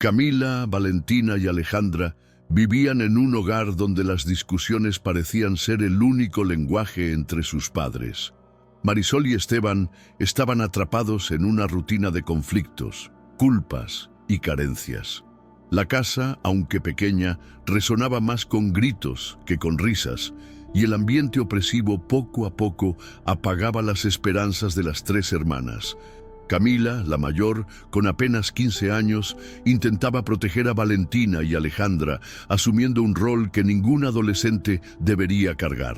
Camila, Valentina y Alejandra vivían en un hogar donde las discusiones parecían ser el único lenguaje entre sus padres. Marisol y Esteban estaban atrapados en una rutina de conflictos, culpas y carencias. La casa, aunque pequeña, resonaba más con gritos que con risas, y el ambiente opresivo poco a poco apagaba las esperanzas de las tres hermanas. Camila, la mayor, con apenas 15 años, intentaba proteger a Valentina y Alejandra, asumiendo un rol que ningún adolescente debería cargar.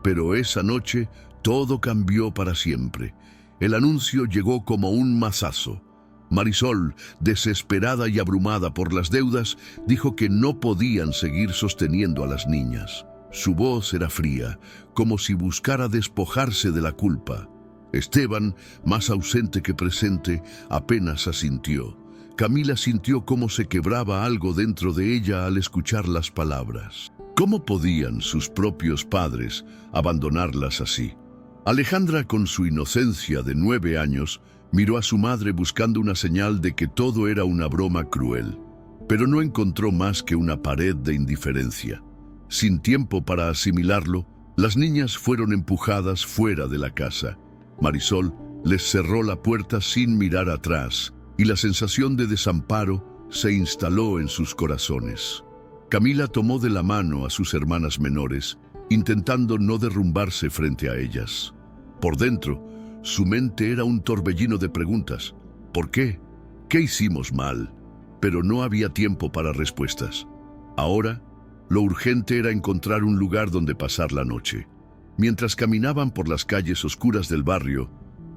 Pero esa noche todo cambió para siempre. El anuncio llegó como un mazazo. Marisol, desesperada y abrumada por las deudas, dijo que no podían seguir sosteniendo a las niñas. Su voz era fría, como si buscara despojarse de la culpa. Esteban, más ausente que presente, apenas asintió. Camila sintió cómo se quebraba algo dentro de ella al escuchar las palabras. ¿Cómo podían sus propios padres abandonarlas así? Alejandra, con su inocencia de 9 años, miró a su madre buscando una señal de que todo era una broma cruel, pero no encontró más que una pared de indiferencia. Sin tiempo para asimilarlo, las niñas fueron empujadas fuera de la casa. Marisol les cerró la puerta sin mirar atrás, y la sensación de desamparo se instaló en sus corazones. Camila tomó de la mano a sus hermanas menores, intentando no derrumbarse frente a ellas. Por dentro, su mente era un torbellino de preguntas. ¿Por qué? ¿Qué hicimos mal? Pero no había tiempo para respuestas. Ahora, lo urgente era encontrar un lugar donde pasar la noche. Mientras caminaban por las calles oscuras del barrio,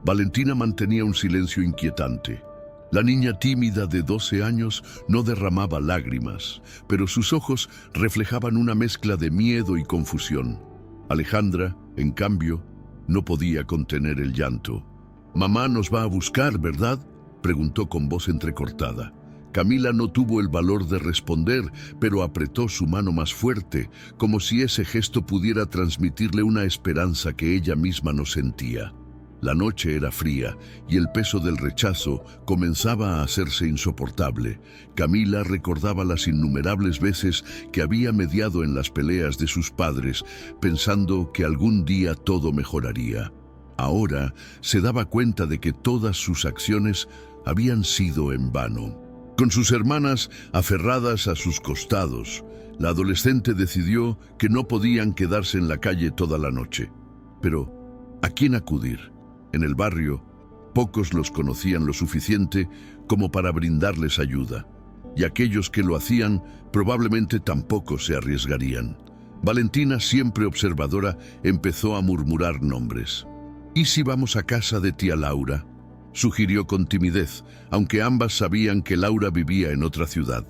Valentina mantenía un silencio inquietante. La niña tímida de 12 años no derramaba lágrimas, pero sus ojos reflejaban una mezcla de miedo y confusión. Alejandra, en cambio, no podía contener el llanto. «Mamá nos va a buscar, ¿verdad?», preguntó con voz entrecortada. Camila no tuvo el valor de responder, pero apretó su mano más fuerte, como si ese gesto pudiera transmitirle una esperanza que ella misma no sentía. La noche era fría y el peso del rechazo comenzaba a hacerse insoportable. Camila recordaba las innumerables veces que había mediado en las peleas de sus padres, pensando que algún día todo mejoraría. Ahora se daba cuenta de que todas sus acciones habían sido en vano. Con sus hermanas aferradas a sus costados, la adolescente decidió que no podían quedarse en la calle toda la noche. Pero, ¿a quién acudir? En el barrio, pocos los conocían lo suficiente como para brindarles ayuda, y aquellos que lo hacían probablemente tampoco se arriesgarían. Valentina, siempre observadora, empezó a murmurar nombres. «¿Y si vamos a casa de tía Laura?», sugirió con timidez, aunque ambas sabían que Laura vivía en otra ciudad.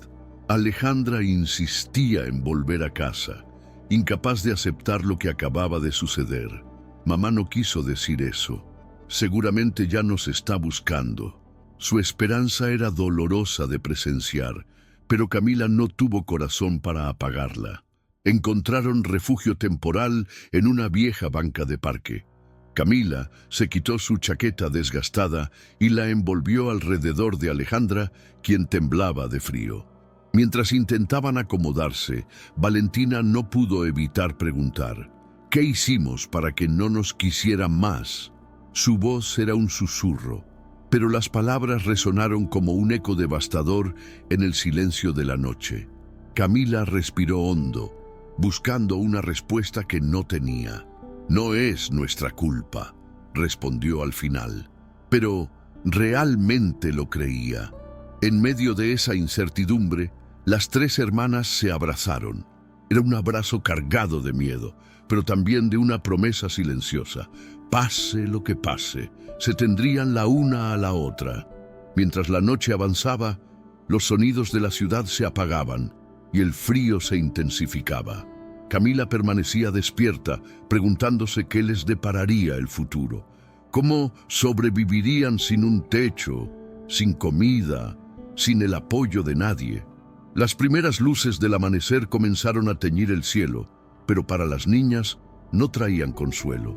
Alejandra insistía en volver a casa, incapaz de aceptar lo que acababa de suceder. «Mamá no quiso decir eso. Seguramente ya nos está buscando». Su esperanza era dolorosa de presenciar, pero Camila no tuvo corazón para apagarla. Encontraron refugio temporal en una vieja banca de parque. Camila se quitó su chaqueta desgastada y la envolvió alrededor de Alejandra, quien temblaba de frío. Mientras intentaban acomodarse, Valentina no pudo evitar preguntar: «¿Qué hicimos para que no nos quisieran más?». Su voz era un susurro, pero las palabras resonaron como un eco devastador en el silencio de la noche. Camila respiró hondo, buscando una respuesta que no tenía. «No es nuestra culpa», respondió al final, pero realmente lo creía. En medio de esa incertidumbre, las tres hermanas se abrazaron. Era un abrazo cargado de miedo, pero también de una promesa silenciosa. Pase lo que pase, se tendrían la una a la otra. Mientras la noche avanzaba, los sonidos de la ciudad se apagaban y el frío se intensificaba. Camila permanecía despierta, preguntándose qué les depararía el futuro. ¿Cómo sobrevivirían sin un techo, sin comida, sin el apoyo de nadie? Las primeras luces del amanecer comenzaron a teñir el cielo, pero para las niñas no traían consuelo.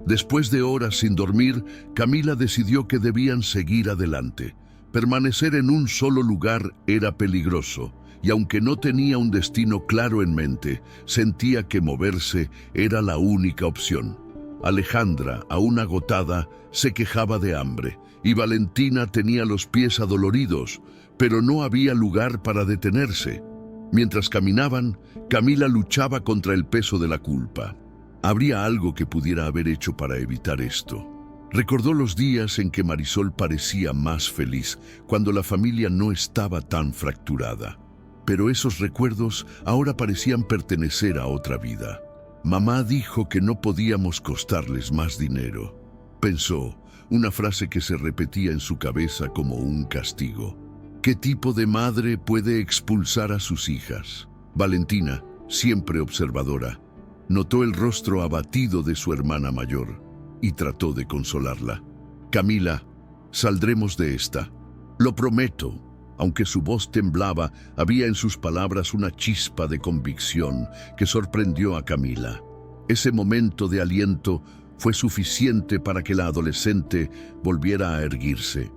Después de horas sin dormir, Camila decidió que debían seguir adelante. Permanecer en un solo lugar era peligroso, y aunque no tenía un destino claro en mente, sentía que moverse era la única opción. Alejandra, aún agotada, se quejaba de hambre, y Valentina tenía los pies adoloridos, pero no había lugar para detenerse. Mientras caminaban, Camila luchaba contra el peso de la culpa. ¿Habría algo que pudiera haber hecho para evitar esto? Recordó los días en que Marisol parecía más feliz, cuando la familia no estaba tan fracturada. Pero esos recuerdos ahora parecían pertenecer a otra vida. Mamá dijo que no podíamos costarles más dinero. Pensó, una frase que se repetía en su cabeza como un castigo. ¿Qué tipo de madre puede expulsar a sus hijas? Valentina, siempre observadora, notó el rostro abatido de su hermana mayor y trató de consolarla. Camila, saldremos de esta. Lo prometo. Aunque su voz temblaba, había en sus palabras una chispa de convicción que sorprendió a Camila. Ese momento de aliento fue suficiente para que la adolescente volviera a erguirse.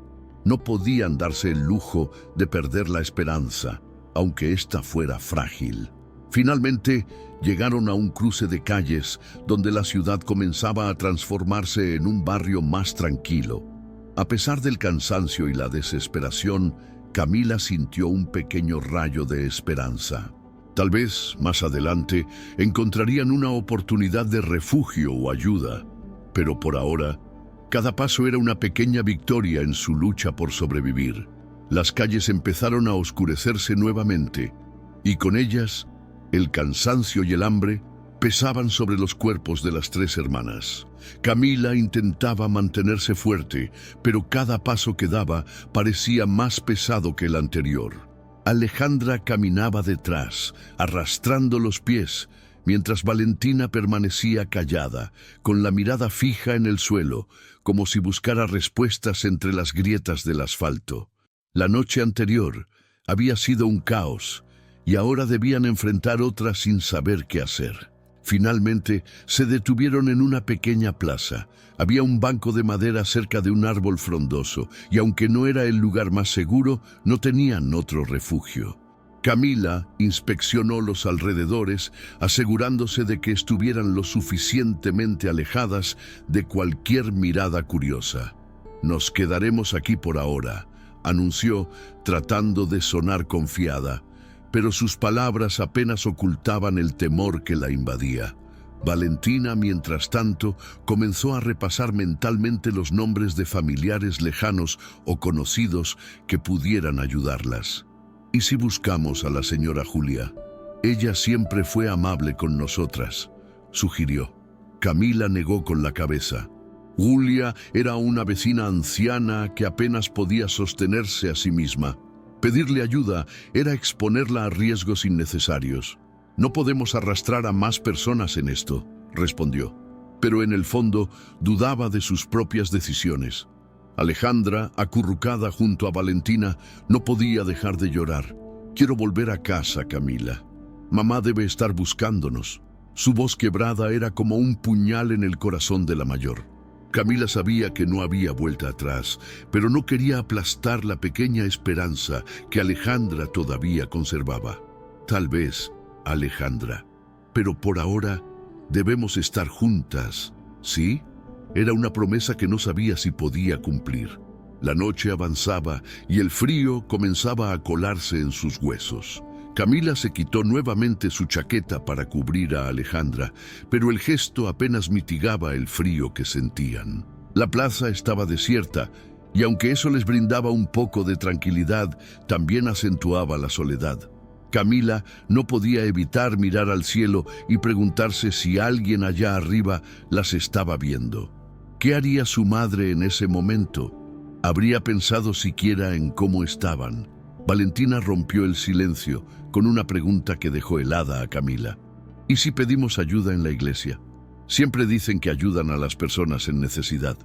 No podían darse el lujo de perder la esperanza, aunque ésta fuera frágil. Finalmente, llegaron a un cruce de calles donde la ciudad comenzaba a transformarse en un barrio más tranquilo. A pesar del cansancio y la desesperación, Camila sintió un pequeño rayo de esperanza. Tal vez, más adelante, encontrarían una oportunidad de refugio o ayuda. Pero por ahora, cada paso era una pequeña victoria en su lucha por sobrevivir. Las calles empezaron a oscurecerse nuevamente, y con ellas, el cansancio y el hambre pesaban sobre los cuerpos de las tres hermanas. Camila intentaba mantenerse fuerte, pero cada paso que daba parecía más pesado que el anterior. Alejandra caminaba detrás, arrastrando los pies, mientras Valentina permanecía callada, con la mirada fija en el suelo, como si buscara respuestas entre las grietas del asfalto. La noche anterior había sido un caos, y ahora debían enfrentar otra sin saber qué hacer. Finalmente, se detuvieron en una pequeña plaza. Había un banco de madera cerca de un árbol frondoso, y aunque no era el lugar más seguro, no tenían otro refugio. Camila inspeccionó los alrededores, asegurándose de que estuvieran lo suficientemente alejadas de cualquier mirada curiosa. «Nos quedaremos aquí por ahora», anunció, tratando de sonar confiada. Pero sus palabras apenas ocultaban el temor que la invadía. Valentina, mientras tanto, comenzó a repasar mentalmente los nombres de familiares lejanos o conocidos que pudieran ayudarlas. ¿Y si buscamos a la señora Julia? Ella siempre fue amable con nosotras, sugirió. Camila negó con la cabeza. Julia era una vecina anciana que apenas podía sostenerse a sí misma. Pedirle ayuda era exponerla a riesgos innecesarios. «No podemos arrastrar a más personas en esto», respondió. Pero en el fondo dudaba de sus propias decisiones. Alejandra, acurrucada junto a Valentina, no podía dejar de llorar. «Quiero volver a casa, Camila. Mamá debe estar buscándonos». Su voz quebrada era como un puñal en el corazón de la mayor. Camila sabía que no había vuelta atrás, pero no quería aplastar la pequeña esperanza que Alejandra todavía conservaba. Tal vez, Alejandra, pero por ahora debemos estar juntas, ¿sí? Era una promesa que no sabía si podía cumplir. La noche avanzaba y el frío comenzaba a colarse en sus huesos. Camila se quitó nuevamente su chaqueta para cubrir a Alejandra, pero el gesto apenas mitigaba el frío que sentían. La plaza estaba desierta, y aunque eso les brindaba un poco de tranquilidad, también acentuaba la soledad. Camila no podía evitar mirar al cielo y preguntarse si alguien allá arriba las estaba viendo. ¿Qué haría su madre en ese momento? ¿Habría pensado siquiera en cómo estaban? Valentina rompió el silencio con una pregunta que dejó helada a Camila. ¿Y si pedimos ayuda en la iglesia? Siempre dicen que ayudan a las personas en necesidad.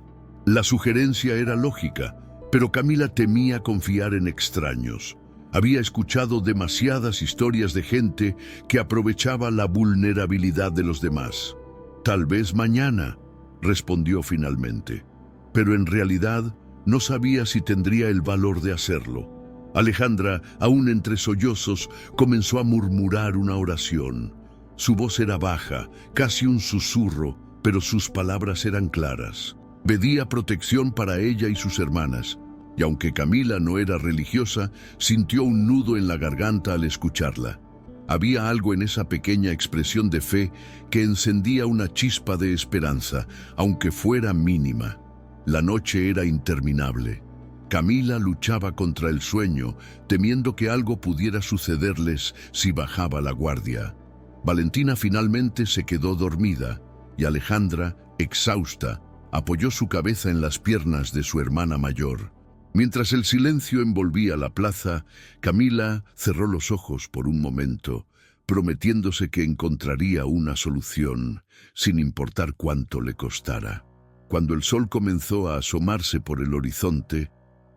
La sugerencia era lógica, pero Camila temía confiar en extraños. Había escuchado demasiadas historias de gente que aprovechaba la vulnerabilidad de los demás. «Tal vez mañana», respondió finalmente. Pero en realidad No sabía si tendría el valor de hacerlo. Alejandra, aún entre sollozos, comenzó a murmurar una oración. Su voz era baja, casi un susurro, pero sus palabras eran claras. Pedía protección para ella y sus hermanas, y aunque Camila no era religiosa, sintió un nudo en la garganta al escucharla. Había algo en esa pequeña expresión de fe que encendía una chispa de esperanza, aunque fuera mínima. La noche era interminable. Camila luchaba contra el sueño, temiendo que algo pudiera sucederles si bajaba la guardia. Valentina finalmente se quedó dormida, y Alejandra, exhausta, apoyó su cabeza en las piernas de su hermana mayor. Mientras el silencio envolvía la plaza, Camila cerró los ojos por un momento, prometiéndose que encontraría una solución, sin importar cuánto le costara. Cuando el sol comenzó a asomarse por el horizonte,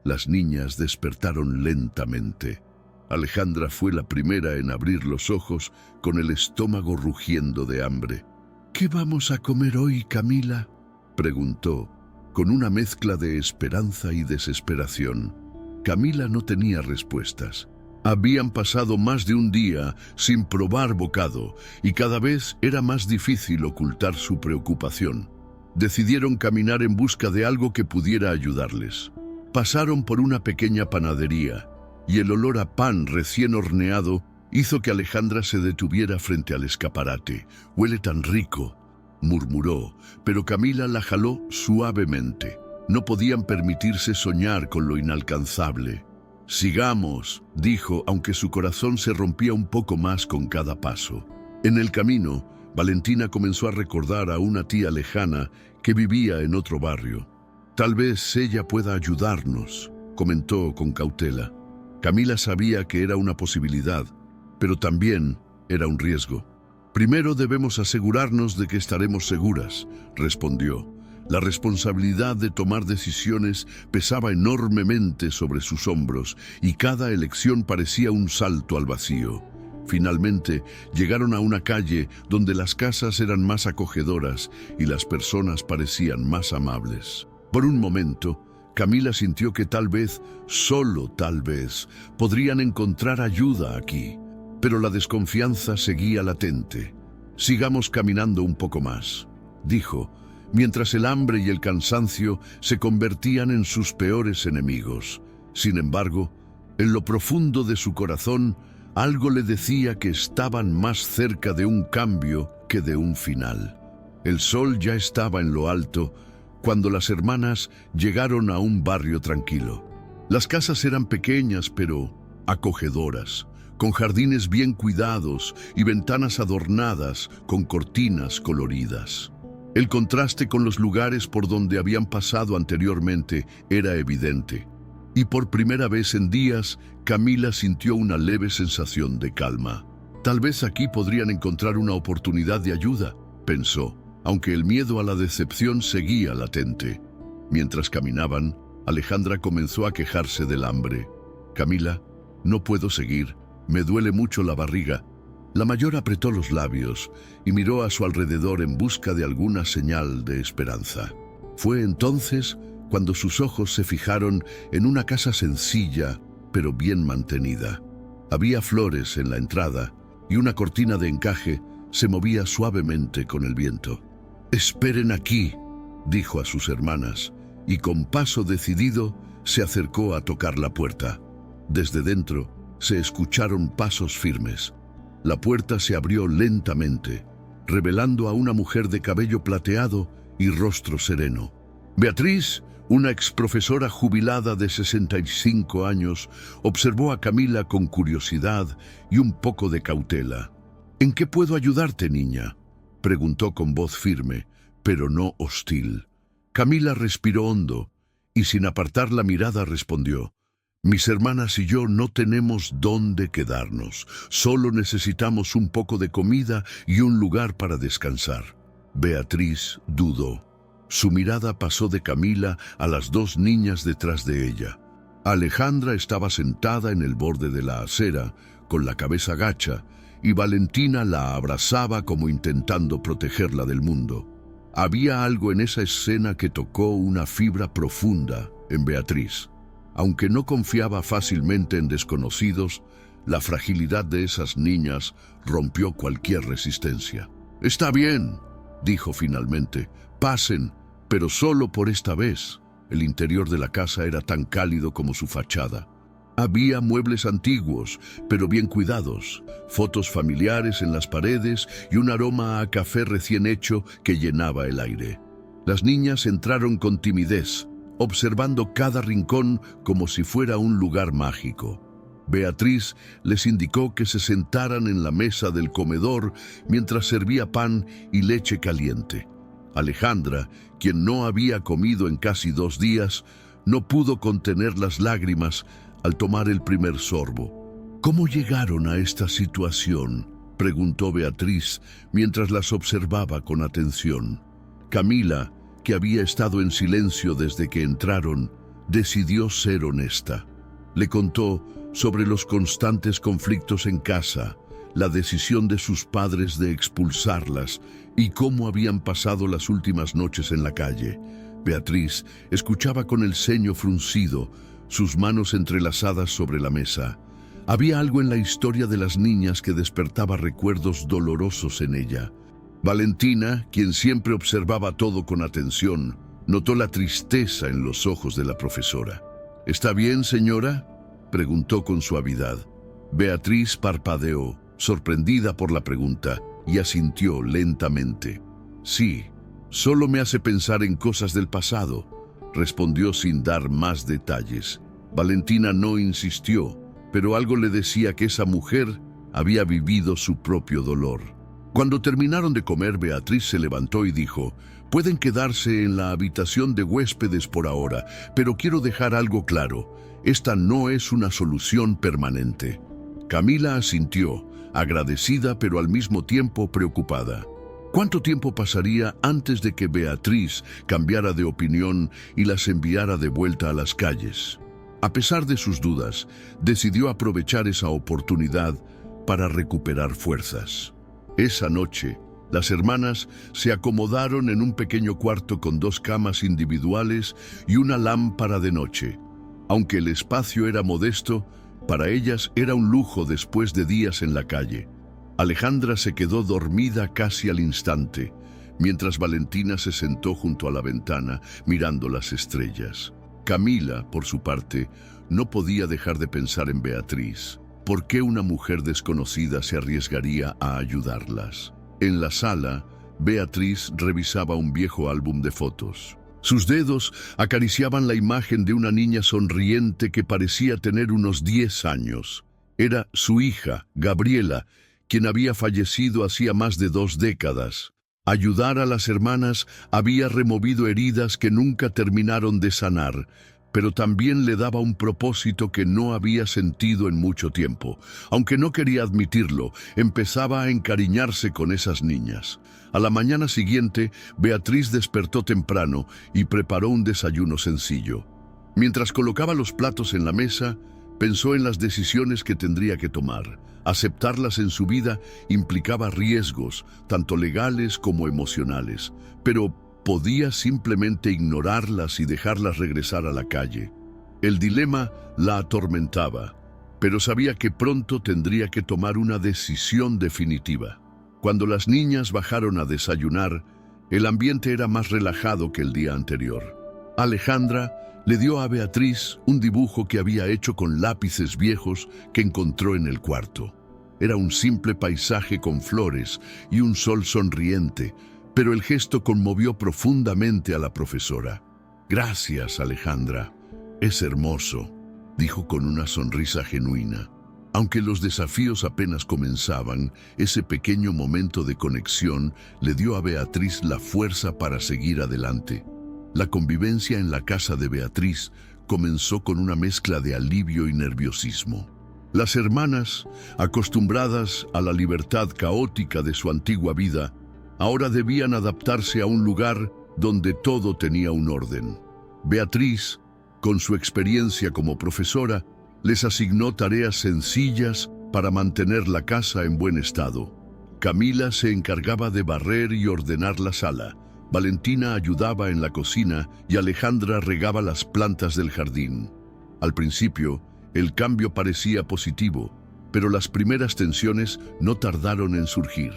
las niñas despertaron lentamente. Alejandra fue la primera en abrir los ojos, con el estómago rugiendo de hambre. «¿Qué vamos a comer hoy, Camila?», preguntó, con una mezcla de esperanza y desesperación. Camila no tenía respuestas. Habían pasado más de un día sin probar bocado, y cada vez era más difícil ocultar su preocupación. Decidieron caminar en busca de algo que pudiera ayudarles. Pasaron por una pequeña panadería, y el olor a pan recién horneado hizo que Alejandra se detuviera frente al escaparate. «Huele tan rico», murmuró, pero Camila la jaló suavemente. No podían permitirse soñar con lo inalcanzable. «Sigamos», dijo, aunque su corazón se rompía un poco más con cada paso. En el camino, Valentina comenzó a recordar a una tía lejana que vivía en otro barrio. «Tal vez ella pueda ayudarnos», comentó con cautela. Camila sabía que era una posibilidad, pero también era un riesgo. «Primero debemos asegurarnos de que estaremos seguras», respondió. La responsabilidad de tomar decisiones pesaba enormemente sobre sus hombros y cada elección parecía un salto al vacío. Finalmente, llegaron a una calle donde las casas eran más acogedoras y las personas parecían más amables. Por un momento, Camila sintió que tal vez, solo tal vez, podrían encontrar ayuda aquí, pero la desconfianza seguía latente. «Sigamos caminando un poco más», dijo, mientras el hambre y el cansancio se convertían en sus peores enemigos. Sin embargo, en lo profundo de su corazón, algo le decía que estaban más cerca de un cambio que de un final. El sol ya estaba en lo alto cuando las hermanas llegaron a un barrio tranquilo. Las casas eran pequeñas pero acogedoras, con jardines bien cuidados y ventanas adornadas con cortinas coloridas. El contraste con los lugares por donde habían pasado anteriormente era evidente, y por primera vez en días, Camila sintió una leve sensación de calma. Tal vez aquí podrían encontrar una oportunidad de ayuda, pensó, aunque el miedo a la decepción seguía latente. Mientras caminaban, Alejandra comenzó a quejarse del hambre. «Camila, no puedo seguir, me duele mucho la barriga». La mayor apretó los labios y miró a su alrededor en busca de alguna señal de esperanza. Fue entonces cuando sus ojos se fijaron en una casa sencilla, pero bien mantenida. Había flores en la entrada y una cortina de encaje se movía suavemente con el viento. «Esperen aquí», dijo a sus hermanas, y con paso decidido se acercó a tocar la puerta. Desde dentro se escucharon pasos firmes. La puerta se abrió lentamente, revelando a una mujer de cabello plateado y rostro sereno. Beatriz, una exprofesora jubilada de 65 años, observó a Camila con curiosidad y un poco de cautela. «¿En qué puedo ayudarte, niña?», preguntó con voz firme, pero no hostil. Camila respiró hondo y sin apartar la mirada respondió: «Mis hermanas y yo no tenemos dónde quedarnos. Solo necesitamos un poco de comida y un lugar para descansar». Beatriz dudó. Su mirada pasó de Camila a las dos niñas detrás de ella. Alejandra estaba sentada en el borde de la acera, con la cabeza gacha, y Valentina la abrazaba como intentando protegerla del mundo. Había algo en esa escena que tocó una fibra profunda en Beatriz. Aunque no confiaba fácilmente en desconocidos, la fragilidad de esas niñas rompió cualquier resistencia. «Está bien», dijo finalmente. «Pasen, pero solo por esta vez». El interior de la casa era tan cálido como su fachada. Había muebles antiguos, pero bien cuidados, fotos familiares en las paredes y un aroma a café recién hecho que llenaba el aire. Las niñas entraron con timidez, observando cada rincón como si fuera un lugar mágico. Beatriz les indicó que se sentaran en la mesa del comedor mientras servía pan y leche caliente. Alejandra, quien no había comido en casi 2 días, no pudo contener las lágrimas al tomar el primer sorbo. «¿Cómo llegaron a esta situación?», preguntó Beatriz mientras las observaba con atención. Camila, que había estado en silencio desde que entraron, decidió ser honesta. Le contó sobre los constantes conflictos en casa, la decisión de sus padres de expulsarlas y cómo habían pasado las últimas noches en la calle. Beatriz escuchaba con el ceño fruncido, sus manos entrelazadas sobre la mesa. Había algo en la historia de las niñas que despertaba recuerdos dolorosos en ella. Valentina, quien siempre observaba todo con atención, notó la tristeza en los ojos de la profesora. «¿Está bien, señora?», preguntó con suavidad. Beatriz parpadeó, sorprendida por la pregunta, y asintió lentamente. «Sí, solo me hace pensar en cosas del pasado», respondió sin dar más detalles. Valentina no insistió, pero algo le decía que esa mujer había vivido su propio dolor. Cuando terminaron de comer, Beatriz se levantó y dijo: «Pueden quedarse en la habitación de huéspedes por ahora, pero quiero dejar algo claro. Esta no es una solución permanente». Camila asintió, agradecida pero al mismo tiempo preocupada. ¿Cuánto tiempo pasaría antes de que Beatriz cambiara de opinión y las enviara de vuelta a las calles? A pesar de sus dudas, decidió aprovechar esa oportunidad para recuperar fuerzas. Esa noche, las hermanas se acomodaron en un pequeño cuarto con 2 camas individuales y una lámpara de noche. Aunque el espacio era modesto, para ellas era un lujo después de días en la calle. Alejandra se quedó dormida casi al instante, mientras Valentina se sentó junto a la ventana mirando las estrellas. Camila, por su parte, no podía dejar de pensar en Beatriz. ¿Por qué una mujer desconocida se arriesgaría a ayudarlas? En la sala, Beatriz revisaba un viejo álbum de fotos. Sus dedos acariciaban la imagen de una niña sonriente que parecía tener unos 10 años. Era su hija, Gabriela, quien había fallecido hacía más de 2 décadas. Ayudar a las hermanas había removido heridas que nunca terminaron de sanar, pero también le daba un propósito que no había sentido en mucho tiempo. Aunque no quería admitirlo, empezaba a encariñarse con esas niñas. A la mañana siguiente, Beatriz despertó temprano y preparó un desayuno sencillo. Mientras colocaba los platos en la mesa, pensó en las decisiones que tendría que tomar. Aceptarlas en su vida implicaba riesgos, tanto legales como emocionales, pero podía simplemente ignorarlas y dejarlas regresar a la calle. El dilema la atormentaba, pero sabía que pronto tendría que tomar una decisión definitiva. Cuando las niñas bajaron a desayunar, el ambiente era más relajado que el día anterior. Alejandra le dio a Beatriz un dibujo que había hecho con lápices viejos que encontró en el cuarto. Era un simple paisaje con flores y un sol sonriente, pero el gesto conmovió profundamente a la profesora. «Gracias, Alejandra. Es hermoso», dijo con una sonrisa genuina. Aunque los desafíos apenas comenzaban, ese pequeño momento de conexión le dio a Beatriz la fuerza para seguir adelante. La convivencia en la casa de Beatriz comenzó con una mezcla de alivio y nerviosismo. Las hermanas, acostumbradas a la libertad caótica de su antigua vida, ahora debían adaptarse a un lugar donde todo tenía un orden. Beatriz, con su experiencia como profesora, les asignó tareas sencillas para mantener la casa en buen estado. Camila se encargaba de barrer y ordenar la sala, Valentina ayudaba en la cocina y Alejandra regaba las plantas del jardín. Al principio, el cambio parecía positivo, pero las primeras tensiones no tardaron en surgir.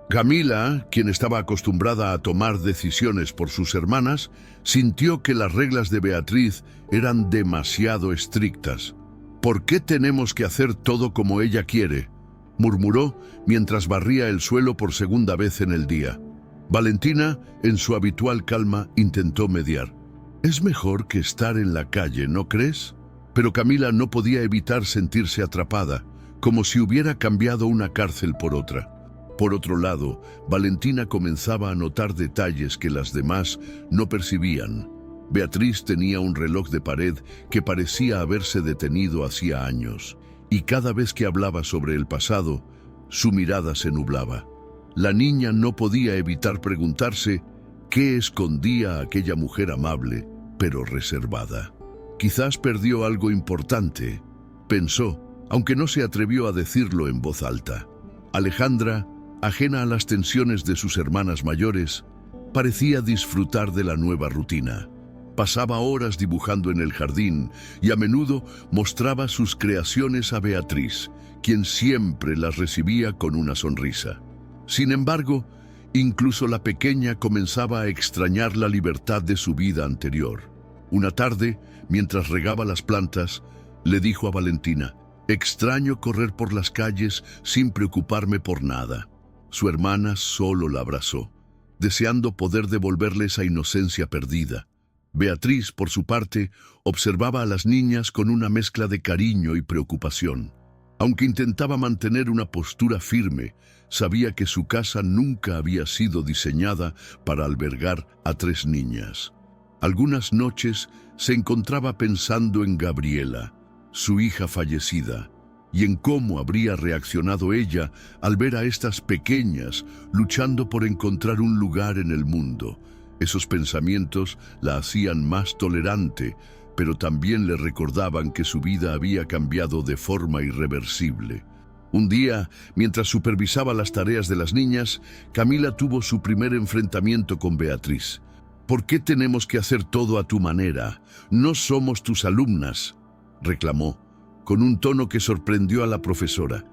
Camila, quien estaba acostumbrada a tomar decisiones por sus hermanas, sintió que las reglas de Beatriz eran demasiado estrictas. «¿Por qué tenemos que hacer todo como ella quiere?», murmuró mientras barría el suelo por segunda vez en el día. Valentina, en su habitual calma, intentó mediar. «Es mejor que estar en la calle, ¿no crees?». Pero Camila no podía evitar sentirse atrapada, como si hubiera cambiado una cárcel por otra. Por otro lado, Valentina comenzaba a notar detalles que las demás no percibían. Beatriz tenía un reloj de pared que parecía haberse detenido hacía años, y cada vez que hablaba sobre el pasado, su mirada se nublaba. La niña no podía evitar preguntarse qué escondía a aquella mujer amable, pero reservada. Quizás perdió algo importante, pensó, aunque no se atrevió a decirlo en voz alta. Alejandra, ajena a las tensiones de sus hermanas mayores, parecía disfrutar de la nueva rutina. Pasaba horas dibujando en el jardín y a menudo mostraba sus creaciones a Beatriz, quien siempre las recibía con una sonrisa. Sin embargo, incluso la pequeña comenzaba a extrañar la libertad de su vida anterior. Una tarde, mientras regaba las plantas, le dijo a Valentina: «Extraño correr por las calles sin preocuparme por nada». Su hermana solo la abrazó, deseando poder devolverle esa inocencia perdida. Beatriz, por su parte, observaba a las niñas con una mezcla de cariño y preocupación. Aunque intentaba mantener una postura firme, sabía que su casa nunca había sido diseñada para albergar a 3 niñas. Algunas noches se encontraba pensando en Gabriela, su hija fallecida, y en cómo habría reaccionado ella al ver a estas pequeñas luchando por encontrar un lugar en el mundo. Esos pensamientos la hacían más tolerante, pero también le recordaban que su vida había cambiado de forma irreversible. Un día, mientras supervisaba las tareas de las niñas, Camila tuvo su primer enfrentamiento con Beatriz. «¿Por qué tenemos que hacer todo a tu manera? No somos tus alumnas», reclamó, con un tono que sorprendió a la profesora.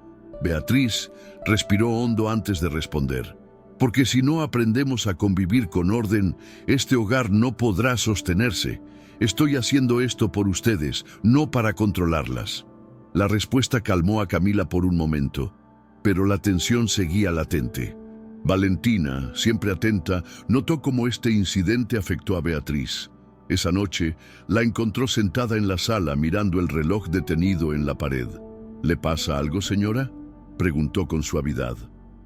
Beatriz respiró hondo antes de responder. «Porque si no aprendemos a convivir con orden, este hogar no podrá sostenerse. Estoy haciendo esto por ustedes, no para controlarlas». La respuesta calmó a Camila por un momento, pero la tensión seguía latente. Valentina, siempre atenta, notó cómo este incidente afectó a Beatriz. Esa noche, la encontró sentada en la sala mirando el reloj detenido en la pared. «¿Le pasa algo, señora?», preguntó con suavidad.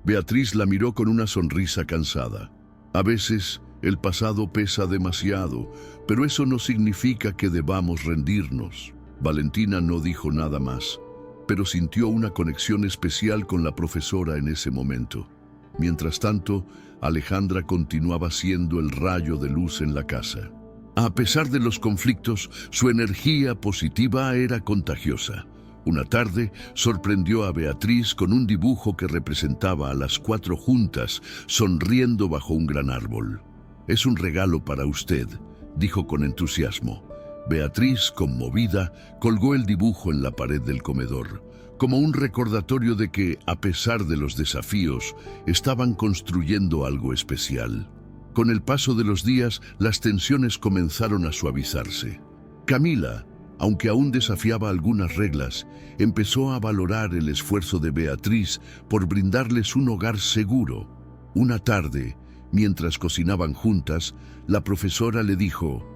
Beatriz la miró con una sonrisa cansada. «A veces, el pasado pesa demasiado, pero eso no significa que debamos rendirnos». Valentina no dijo nada más, pero sintió una conexión especial con la profesora en ese momento. Mientras tanto, Alejandra continuaba siendo el rayo de luz en la casa. A pesar de los conflictos, su energía positiva era contagiosa. Una tarde, sorprendió a Beatriz con un dibujo que representaba a las 4 juntas, sonriendo bajo un gran árbol. «Es un regalo para usted», dijo con entusiasmo. Beatriz, conmovida, colgó el dibujo en la pared del comedor, como un recordatorio de que, a pesar de los desafíos, estaban construyendo algo especial. Con el paso de los días, las tensiones comenzaron a suavizarse. Camila, aunque aún desafiaba algunas reglas, empezó a valorar el esfuerzo de Beatriz por brindarles un hogar seguro. Una tarde, mientras cocinaban juntas, la profesora le dijo: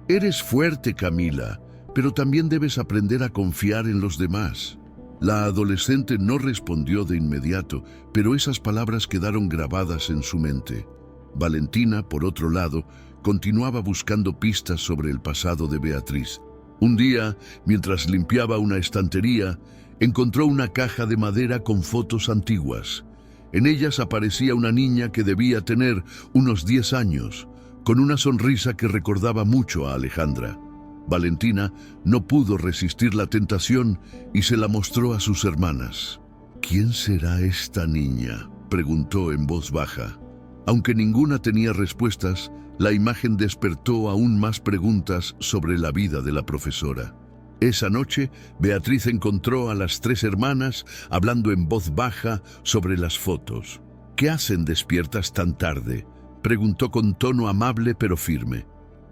«Eres fuerte, Camila, pero también debes aprender a confiar en los demás». La adolescente no respondió de inmediato, pero esas palabras quedaron grabadas en su mente. Valentina, por otro lado, continuaba buscando pistas sobre el pasado de Beatriz. Un día, mientras limpiaba una estantería, encontró una caja de madera con fotos antiguas. En ellas aparecía una niña que debía tener unos 10 años, con una sonrisa que recordaba mucho a Alejandra. Valentina no pudo resistir la tentación y se la mostró a sus hermanas. «¿Quién será esta niña?», preguntó en voz baja. Aunque ninguna tenía respuestas, la imagen despertó aún más preguntas sobre la vida de la profesora. Esa noche, Beatriz encontró a las 3 hermanas hablando en voz baja sobre las fotos. «¿Qué hacen despiertas tan tarde?», preguntó con tono amable pero firme.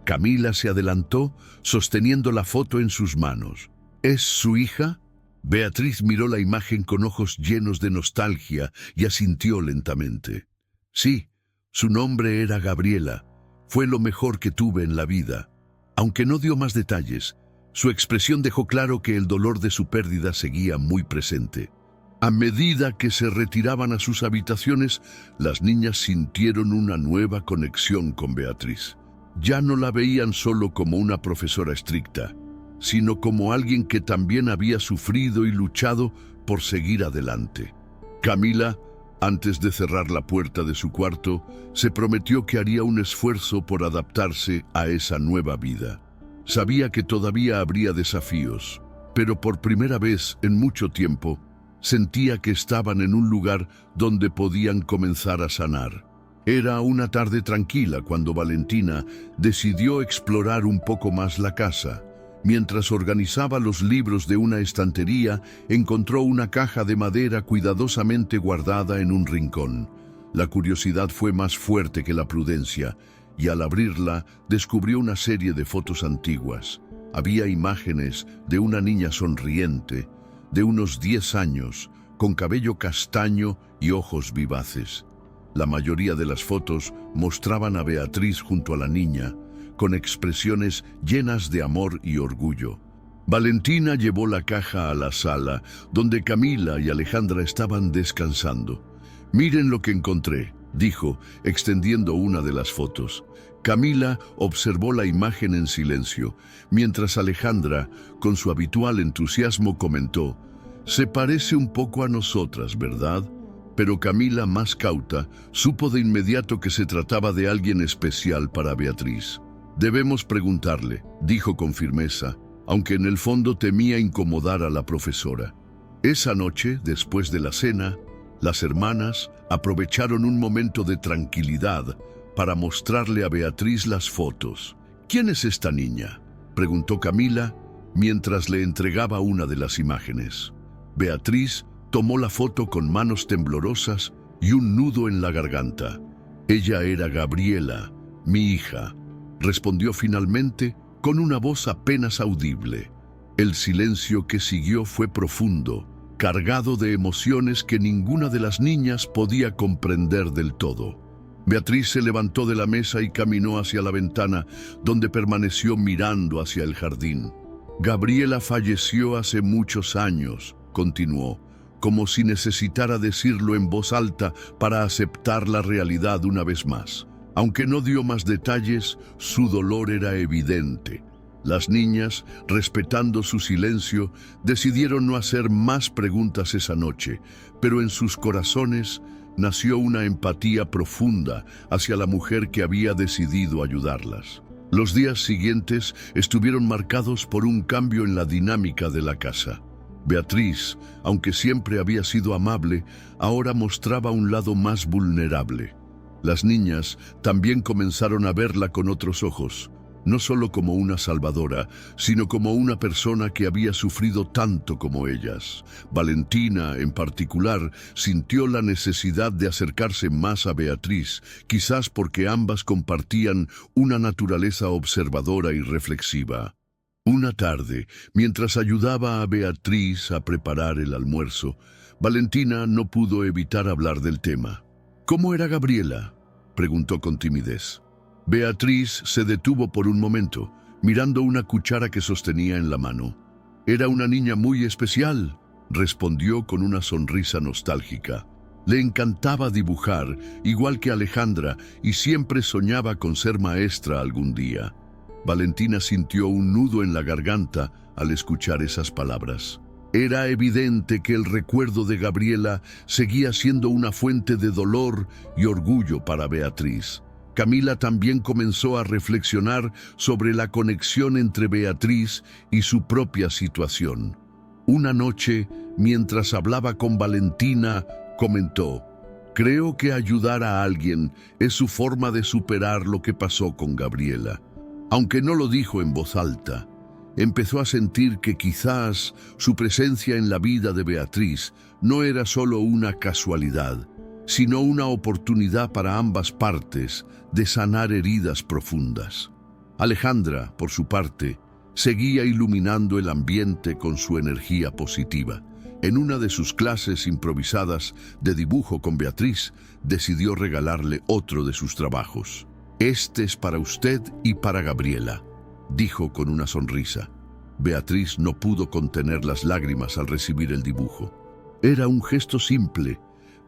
Camila se adelantó, sosteniendo la foto en sus manos. «¿Es su hija?». Beatriz miró la imagen con ojos llenos de nostalgia y asintió lentamente. «Sí, su nombre era Gabriela. Fue lo mejor que tuve en la vida». Aunque no dio más detalles, su expresión dejó claro que el dolor de su pérdida seguía muy presente. A medida que se retiraban a sus habitaciones, las niñas sintieron una nueva conexión con Beatriz. Ya no la veían solo como una profesora estricta, sino como alguien que también había sufrido y luchado por seguir adelante. Camila, antes de cerrar la puerta de su cuarto, se prometió que haría un esfuerzo por adaptarse a esa nueva vida. Sabía que todavía habría desafíos, pero por primera vez en mucho tiempo, sentía que estaban en un lugar donde podían comenzar a sanar. Era una tarde tranquila cuando Valentina decidió explorar un poco más la casa. Mientras organizaba los libros de una estantería, encontró una caja de madera cuidadosamente guardada en un rincón. La curiosidad fue más fuerte que la prudencia, y al abrirla descubrió una serie de fotos antiguas. Había imágenes de una niña sonriente, de unos 10 años, con cabello castaño y ojos vivaces. La mayoría de las fotos mostraban a Beatriz junto a la niña, con expresiones llenas de amor y orgullo. Valentina llevó la caja a la sala, donde Camila y Alejandra estaban descansando. «Miren lo que encontré», dijo, extendiendo una de las fotos. Camila observó la imagen en silencio, mientras Alejandra, con su habitual entusiasmo, comentó: «Se parece un poco a nosotras, ¿verdad?». Pero Camila, más cauta, supo de inmediato que se trataba de alguien especial para Beatriz. «Debemos preguntarle», dijo con firmeza, aunque en el fondo temía incomodar a la profesora. Esa noche, después de la cena, las hermanas aprovecharon un momento de tranquilidad para mostrarle a Beatriz las fotos. «¿Quién es esta niña?», preguntó Camila mientras le entregaba una de las imágenes. Beatriz tomó la foto con manos temblorosas y un nudo en la garganta. «Ella era Gabriela, mi hija», respondió finalmente con una voz apenas audible. El silencio que siguió fue profundo, cargado de emociones que ninguna de las niñas podía comprender del todo. Beatriz se levantó de la mesa y caminó hacia la ventana, donde permaneció mirando hacia el jardín. «Gabriela falleció hace muchos años», continuó, como si necesitara decirlo en voz alta para aceptar la realidad una vez más. Aunque no dio más detalles, su dolor era evidente. Las niñas, respetando su silencio, decidieron no hacer más preguntas esa noche, pero en sus corazones nació una empatía profunda hacia la mujer que había decidido ayudarlas. Los días siguientes estuvieron marcados por un cambio en la dinámica de la casa. Beatriz, aunque siempre había sido amable, ahora mostraba un lado más vulnerable. Las niñas también comenzaron a verla con otros ojos, no solo como una salvadora, sino como una persona que había sufrido tanto como ellas. Valentina, en particular, sintió la necesidad de acercarse más a Beatriz, quizás porque ambas compartían una naturaleza observadora y reflexiva. Una tarde, mientras ayudaba a Beatriz a preparar el almuerzo, Valentina no pudo evitar hablar del tema. «¿Cómo era Gabriela?», preguntó con timidez. Beatriz se detuvo por un momento, mirando una cuchara que sostenía en la mano. «Era una niña muy especial», respondió con una sonrisa nostálgica. Le encantaba dibujar, igual que Alejandra, y siempre soñaba con ser maestra algún día. Valentina sintió un nudo en la garganta al escuchar esas palabras. Era evidente que el recuerdo de Gabriela seguía siendo una fuente de dolor y orgullo para Beatriz. Camila también comenzó a reflexionar sobre la conexión entre Beatriz y su propia situación. Una noche, mientras hablaba con Valentina, comentó: Creo que ayudar a alguien es su forma de superar lo que pasó con Gabriela. Aunque no lo dijo en voz alta, empezó a sentir que quizás su presencia en la vida de Beatriz no era solo una casualidad, sino una oportunidad para ambas partes de sanar heridas profundas. Alejandra, por su parte, seguía iluminando el ambiente con su energía positiva. En una de sus clases improvisadas de dibujo con Beatriz, decidió regalarle otro de sus trabajos. «Este es para usted y para Gabriela», dijo con una sonrisa. Beatriz no pudo contener las lágrimas al recibir el dibujo. Era un gesto simple,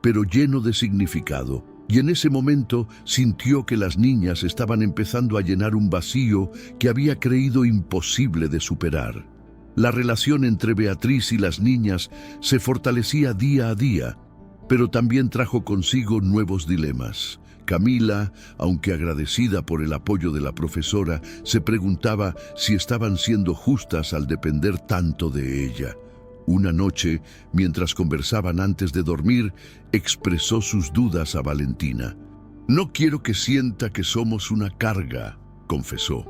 pero lleno de significado, y en ese momento sintió que las niñas estaban empezando a llenar un vacío que había creído imposible de superar. La relación entre Beatriz y las niñas se fortalecía día a día, pero también trajo consigo nuevos dilemas. Camila, aunque agradecida por el apoyo de la profesora, se preguntaba si estaban siendo justas al depender tanto de ella. Una noche, mientras conversaban antes de dormir, expresó sus dudas a Valentina. «No quiero que sienta que somos una carga», confesó.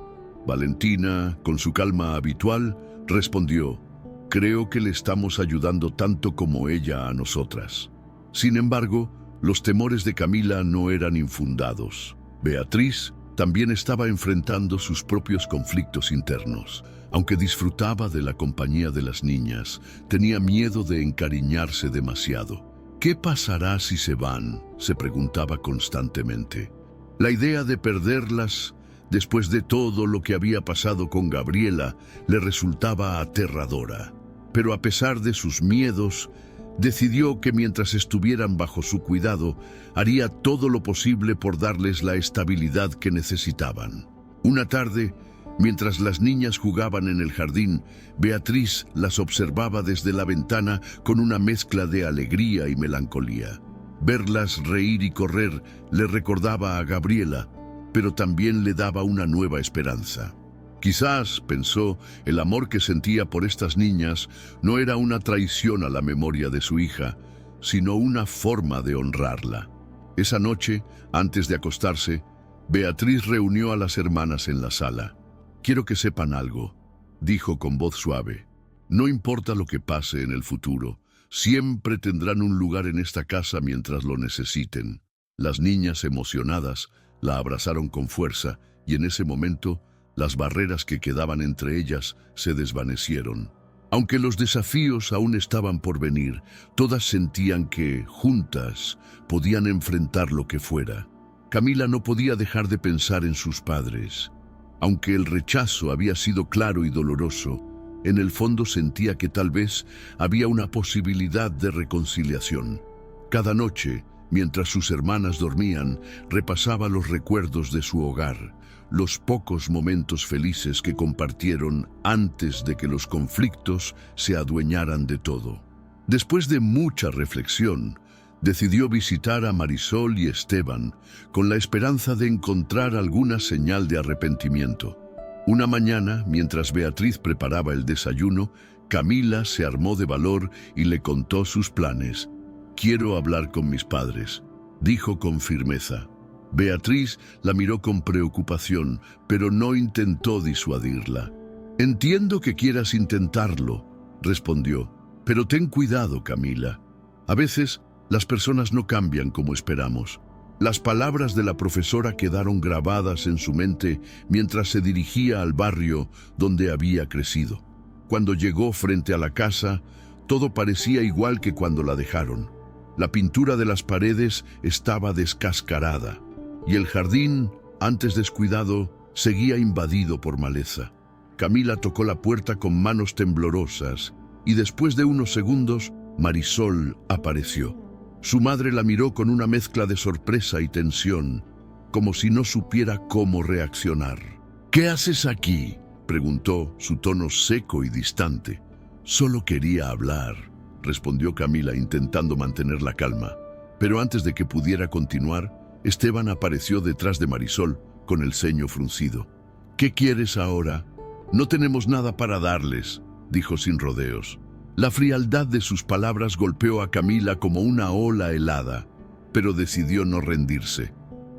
Valentina, con su calma habitual, respondió: «Creo que le estamos ayudando tanto como ella a nosotras». Sin embargo, los temores de Camila no eran infundados. Beatriz también estaba enfrentando sus propios conflictos internos. Aunque disfrutaba de la compañía de las niñas, tenía miedo de encariñarse demasiado. «¿Qué pasará si se van?», se preguntaba constantemente. La idea de perderlas, después de todo lo que había pasado con Gabriela, le resultaba aterradora. Pero a pesar de sus miedos, decidió que mientras estuvieran bajo su cuidado, haría todo lo posible por darles la estabilidad que necesitaban. Una tarde, mientras las niñas jugaban en el jardín, Beatriz las observaba desde la ventana con una mezcla de alegría y melancolía. Verlas reír y correr le recordaba a Gabriela, pero también le daba una nueva esperanza. Quizás, pensó, el amor que sentía por estas niñas no era una traición a la memoria de su hija, sino una forma de honrarla. Esa noche, antes de acostarse, Beatriz reunió a las hermanas en la sala. «Quiero que sepan algo», dijo con voz suave. «No importa lo que pase en el futuro, siempre tendrán un lugar en esta casa mientras lo necesiten». Las niñas, emocionadas, la abrazaron con fuerza, y en ese momento las barreras que quedaban entre ellas se desvanecieron. Aunque los desafíos aún estaban por venir, todas sentían que, juntas, podían enfrentar lo que fuera. Camila no podía dejar de pensar en sus padres. Aunque el rechazo había sido claro y doloroso, en el fondo sentía que tal vez había una posibilidad de reconciliación. Cada noche, mientras sus hermanas dormían, repasaba los recuerdos de su hogar, los pocos momentos felices que compartieron antes de que los conflictos se adueñaran de todo. Después de mucha reflexión, decidió visitar a Marisol y Esteban con la esperanza de encontrar alguna señal de arrepentimiento. Una mañana, mientras Beatriz preparaba el desayuno, Camila se armó de valor y le contó sus planes. «Quiero hablar con mis padres», dijo con firmeza. Beatriz la miró con preocupación, pero no intentó disuadirla. «Entiendo que quieras intentarlo», respondió, «pero ten cuidado, Camila. A veces las personas no cambian como esperamos». Las palabras de la profesora quedaron grabadas en su mente mientras se dirigía al barrio donde había crecido. Cuando llegó frente a la casa, todo parecía igual que cuando la dejaron. La pintura de las paredes estaba descascarada, y el jardín, antes descuidado, seguía invadido por maleza. Camila tocó la puerta con manos temblorosas, y después de unos segundos, Marisol apareció. Su madre la miró con una mezcla de sorpresa y tensión, como si no supiera cómo reaccionar. «¿Qué haces aquí?», preguntó, su tono seco y distante. «Solo quería hablar», respondió Camila intentando mantener la calma. Pero antes de que pudiera continuar, Esteban apareció detrás de Marisol con el ceño fruncido. «¿Qué quieres ahora?». «No tenemos nada para darles», dijo sin rodeos. La frialdad de sus palabras golpeó a Camila como una ola helada. pero decidió no rendirse.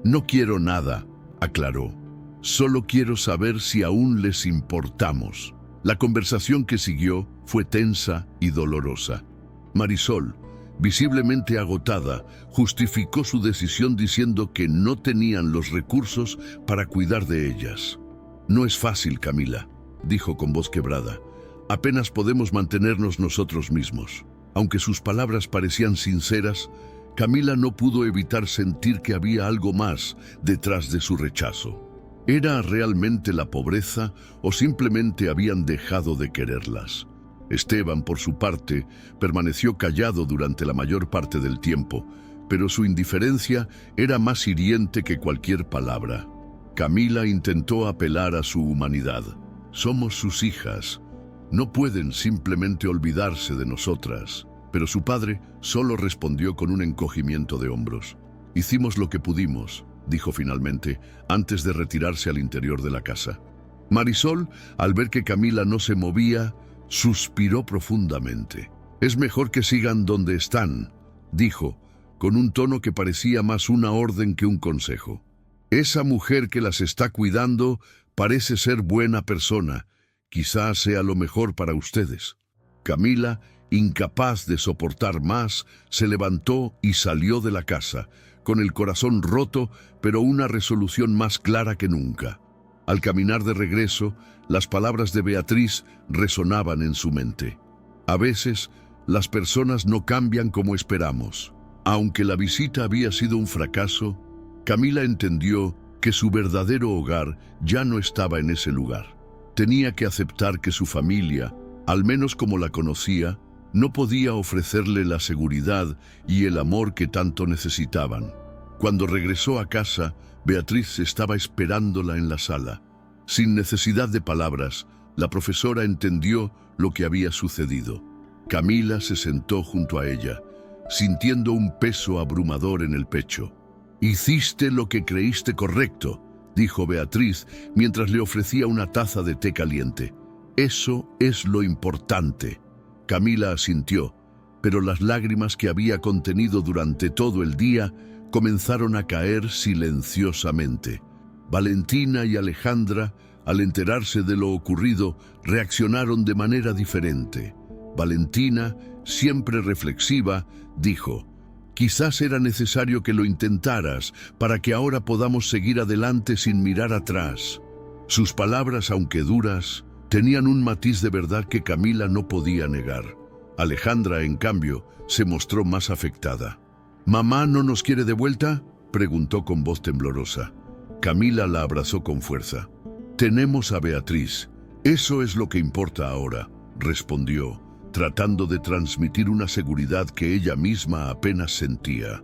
«No quiero nada», aclaró. «Solo quiero saber si aún les importamos». La conversación que siguió fue tensa y dolorosa. Marisol, visiblemente agotada, justificó su decisión diciendo que no tenían los recursos para cuidar de ellas. «No es fácil, Camila», dijo con voz quebrada. «Apenas podemos mantenernos nosotros mismos». Aunque sus palabras parecían sinceras, Camila no pudo evitar sentir que había algo más detrás de su rechazo. ¿Era realmente la pobreza o simplemente habían dejado de quererlas? Esteban, por su parte, permaneció callado durante la mayor parte del tiempo, pero su indiferencia era más hiriente que cualquier palabra. Camila intentó apelar a su humanidad. «Somos sus hijas. No pueden simplemente olvidarse de nosotras». Pero su padre solo respondió con un encogimiento de hombros. «Hicimos lo que pudimos», dijo finalmente, antes de retirarse al interior de la casa. Marisol, al ver que Camila no se movía, suspiró profundamente. «Es mejor que sigan donde están», dijo, con un tono que parecía más una orden que un consejo. «Esa mujer que las está cuidando parece ser buena persona. Quizás sea lo mejor para ustedes». Camila, incapaz de soportar más, se levantó y salió de la casa, con el corazón roto, pero una resolución más clara que nunca. Al caminar de regreso, las palabras de Beatriz resonaban en su mente. «A veces, las personas no cambian como esperamos». Aunque la visita había sido un fracaso, Camila entendió que su verdadero hogar ya no estaba en ese lugar. Tenía que aceptar que su familia, al menos como la conocía, no podía ofrecerle la seguridad y el amor que tanto necesitaban. Cuando regresó a casa, Beatriz estaba esperándola en la sala. Sin necesidad de palabras, la profesora entendió lo que había sucedido. Camila se sentó junto a ella, sintiendo un peso abrumador en el pecho. «Hiciste lo que creíste correcto», dijo Beatriz mientras le ofrecía una taza de té caliente. «Eso es lo importante». Camila asintió, pero las lágrimas que había contenido durante todo el día comenzaron a caer silenciosamente. Valentina y Alejandra, al enterarse de lo ocurrido, reaccionaron de manera diferente. Valentina, siempre reflexiva, dijo: «Quizás era necesario que lo intentaras para que ahora podamos seguir adelante sin mirar atrás». Sus palabras, aunque duras, tenían un matiz de verdad que Camila no podía negar. Alejandra, en cambio, se mostró más afectada. «¿Mamá no nos quiere de vuelta?», preguntó con voz temblorosa. Camila la abrazó con fuerza. «Tenemos a Beatriz. Eso es lo que importa ahora», respondió, tratando de transmitir una seguridad que ella misma apenas sentía.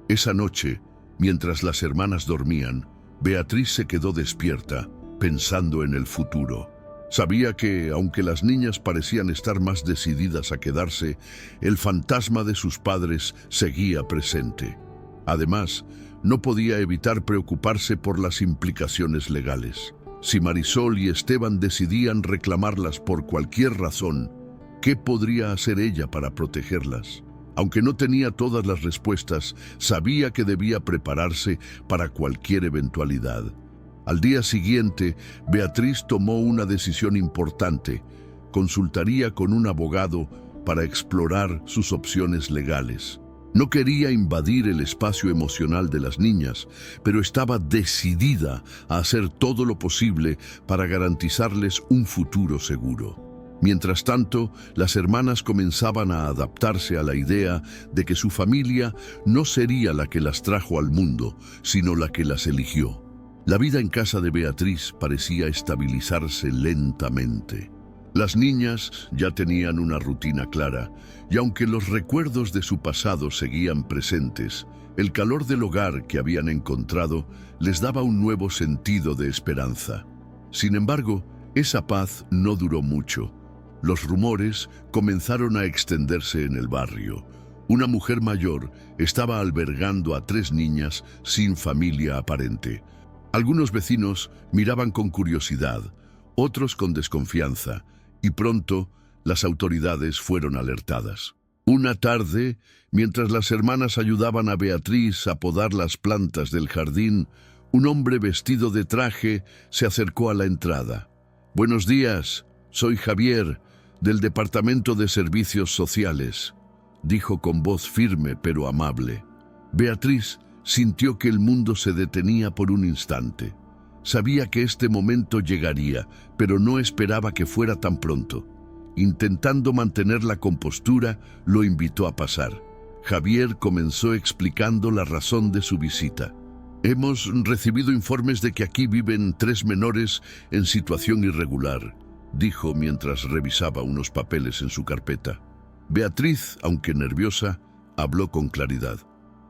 Esa noche, mientras las hermanas dormían, Beatriz se quedó despierta, pensando en el futuro. Sabía que, aunque las niñas parecían estar más decididas a quedarse, el fantasma de sus padres seguía presente. Además, no podía evitar preocuparse por las implicaciones legales. Si Marisol y Esteban decidían reclamarlas por cualquier razón, ¿qué podría hacer ella para protegerlas? Aunque no tenía todas las respuestas, sabía que debía prepararse para cualquier eventualidad. Al día siguiente, Beatriz tomó una decisión importante. Consultaría con un abogado para explorar sus opciones legales. No quería invadir el espacio emocional de las niñas, pero estaba decidida a hacer todo lo posible para garantizarles un futuro seguro. Mientras tanto, las hermanas comenzaban a adaptarse a la idea de que su familia no sería la que las trajo al mundo, sino la que las eligió. La vida en casa de Beatriz parecía estabilizarse lentamente. Las niñas ya tenían una rutina clara, y aunque los recuerdos de su pasado seguían presentes, el calor del hogar que habían encontrado les daba un nuevo sentido de esperanza. Sin embargo, esa paz no duró mucho. Los rumores comenzaron a extenderse en el barrio. Una mujer mayor estaba albergando a 3 niñas sin familia aparente. Algunos vecinos miraban con curiosidad, otros con desconfianza, y pronto las autoridades fueron alertadas. Una tarde, mientras las hermanas ayudaban a Beatriz a podar las plantas del jardín, un hombre vestido de traje se acercó a la entrada. «Buenos días, soy Javier, del Departamento de Servicios Sociales», dijo con voz firme pero amable. Beatriz sintió que el mundo se detenía por un instante. Sabía que este momento llegaría, pero no esperaba que fuera tan pronto. Intentando mantener la compostura, lo invitó a pasar. Javier comenzó explicando la razón de su visita. «Hemos recibido informes de que aquí viven 3 menores en situación irregular», dijo mientras revisaba unos papeles en su carpeta. Beatriz, aunque nerviosa, habló con claridad.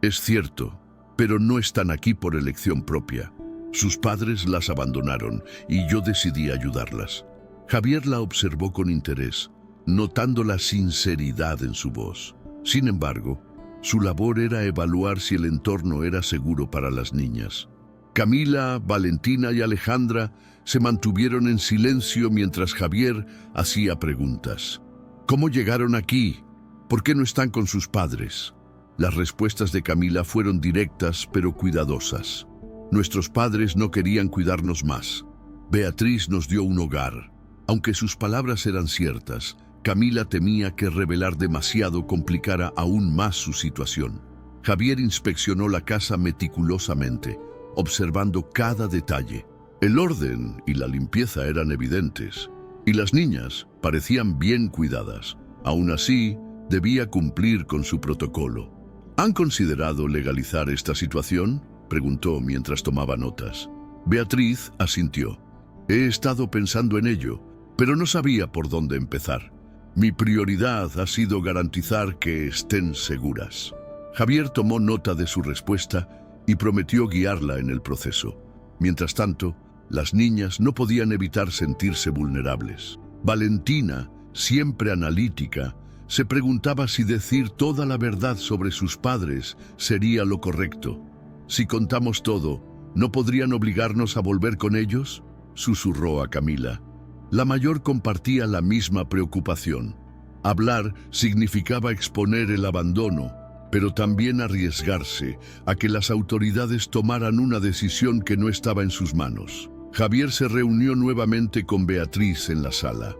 «Es cierto, pero no están aquí por elección propia. Sus padres las abandonaron y yo decidí ayudarlas». Javier la observó con interés, notando la sinceridad en su voz. Sin embargo, su labor era evaluar si el entorno era seguro para las niñas. Camila, Valentina y Alejandra se mantuvieron en silencio mientras Javier hacía preguntas. «¿Cómo llegaron aquí? ¿Por qué no están con sus padres?». Las respuestas de Camila fueron directas pero cuidadosas. «Nuestros padres no querían cuidarnos más. Beatriz nos dio un hogar». Aunque sus palabras eran ciertas, Camila temía que revelar demasiado complicara aún más su situación. Javier inspeccionó la casa meticulosamente, observando cada detalle. El orden y la limpieza eran evidentes, y las niñas parecían bien cuidadas. Aún así, debía cumplir con su protocolo. «¿Han considerado legalizar esta situación?», preguntó mientras tomaba notas. Beatriz asintió. «He estado pensando en ello, pero no sabía por dónde empezar. Mi prioridad ha sido garantizar que estén seguras». Javier tomó nota de su respuesta y prometió guiarla en el proceso. Mientras tanto, las niñas no podían evitar sentirse vulnerables. Valentina, siempre analítica, se preguntaba si decir toda la verdad sobre sus padres sería lo correcto. «Si contamos todo, ¿no podrían obligarnos a volver con ellos?», susurró a Camila. La mayor compartía la misma preocupación. Hablar significaba exponer el abandono, pero también arriesgarse a que las autoridades tomaran una decisión que no estaba en sus manos. Javier se reunió nuevamente con Beatriz en la sala.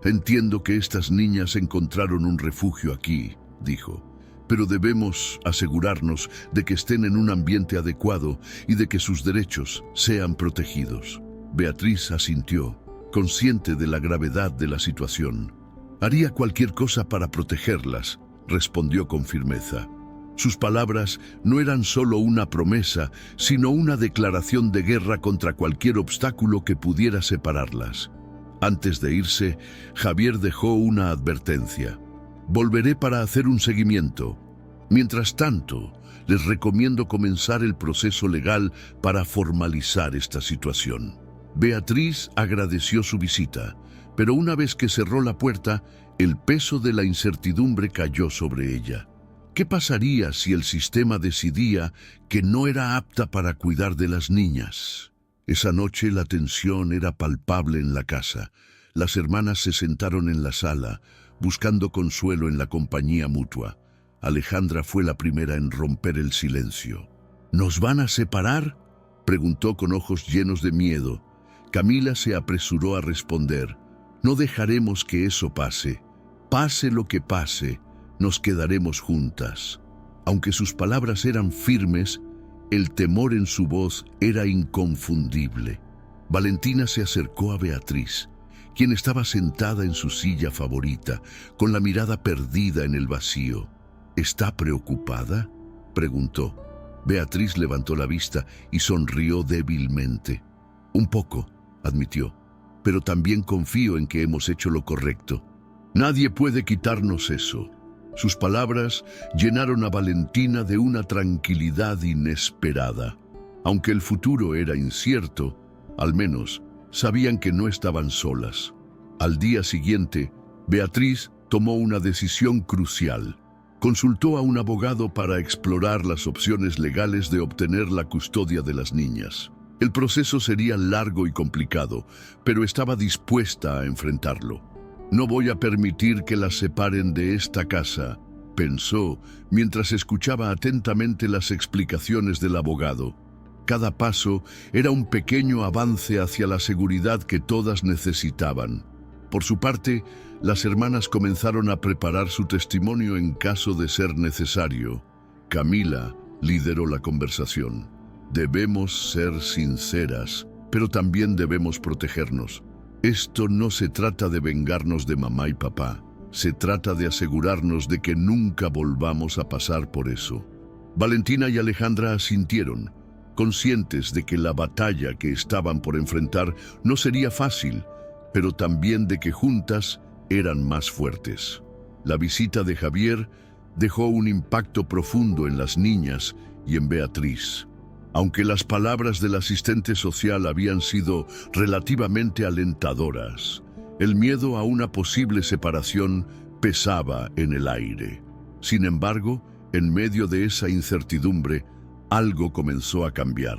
«Entiendo que estas niñas encontraron un refugio aquí», dijo, «pero debemos asegurarnos de que estén en un ambiente adecuado y de que sus derechos sean protegidos». Beatriz asintió, consciente de la gravedad de la situación. «Haría cualquier cosa para protegerlas», respondió con firmeza. Sus palabras no eran solo una promesa, sino una declaración de guerra contra cualquier obstáculo que pudiera separarlas. Antes de irse, Javier dejó una advertencia. «Volveré para hacer un seguimiento. Mientras tanto, les recomiendo comenzar el proceso legal para formalizar esta situación». Beatriz agradeció su visita, pero una vez que cerró la puerta, el peso de la incertidumbre cayó sobre ella. ¿Qué pasaría si el sistema decidía que no era apta para cuidar de las niñas? Esa noche la tensión era palpable en la casa. Las hermanas se sentaron en la sala, buscando consuelo en la compañía mutua. Alejandra fue la primera en romper el silencio. «¿Nos van a separar?», preguntó con ojos llenos de miedo. Camila se apresuró a responder. «No dejaremos que eso pase. Pase lo que pase, nos quedaremos juntas». Aunque sus palabras eran firmes, el temor en su voz era inconfundible. Valentina se acercó a Beatriz, quien estaba sentada en su silla favorita, con la mirada perdida en el vacío. «¿Está preocupada?», preguntó. Beatriz levantó la vista y sonrió débilmente. «Un poco», admitió, «pero también confío en que hemos hecho lo correcto. Nadie puede quitarnos eso». Sus palabras llenaron a Valentina de una tranquilidad inesperada. Aunque el futuro era incierto, al menos sabían que no estaban solas. Al día siguiente, Beatriz tomó una decisión crucial. Consultó a un abogado para explorar las opciones legales de obtener la custodia de las niñas. El proceso sería largo y complicado, pero estaba dispuesta a enfrentarlo. «No voy a permitir que las separen de esta casa», pensó mientras escuchaba atentamente las explicaciones del abogado. Cada paso era un pequeño avance hacia la seguridad que todas necesitaban. Por su parte, las hermanas comenzaron a preparar su testimonio en caso de ser necesario. Camila lideró la conversación. Debemos ser sinceras, pero también debemos protegernos. Esto no se trata de vengarnos de mamá y papá. Se trata de asegurarnos de que nunca volvamos a pasar por eso. Valentina y Alejandra asintieron, conscientes de que la batalla que estaban por enfrentar no sería fácil, pero también de que juntas eran más fuertes. La visita de Javier dejó un impacto profundo en las niñas y en Beatriz. Aunque las palabras del asistente social habían sido relativamente alentadoras, el miedo a una posible separación pesaba en el aire. Sin embargo, en medio de esa incertidumbre, algo comenzó a cambiar.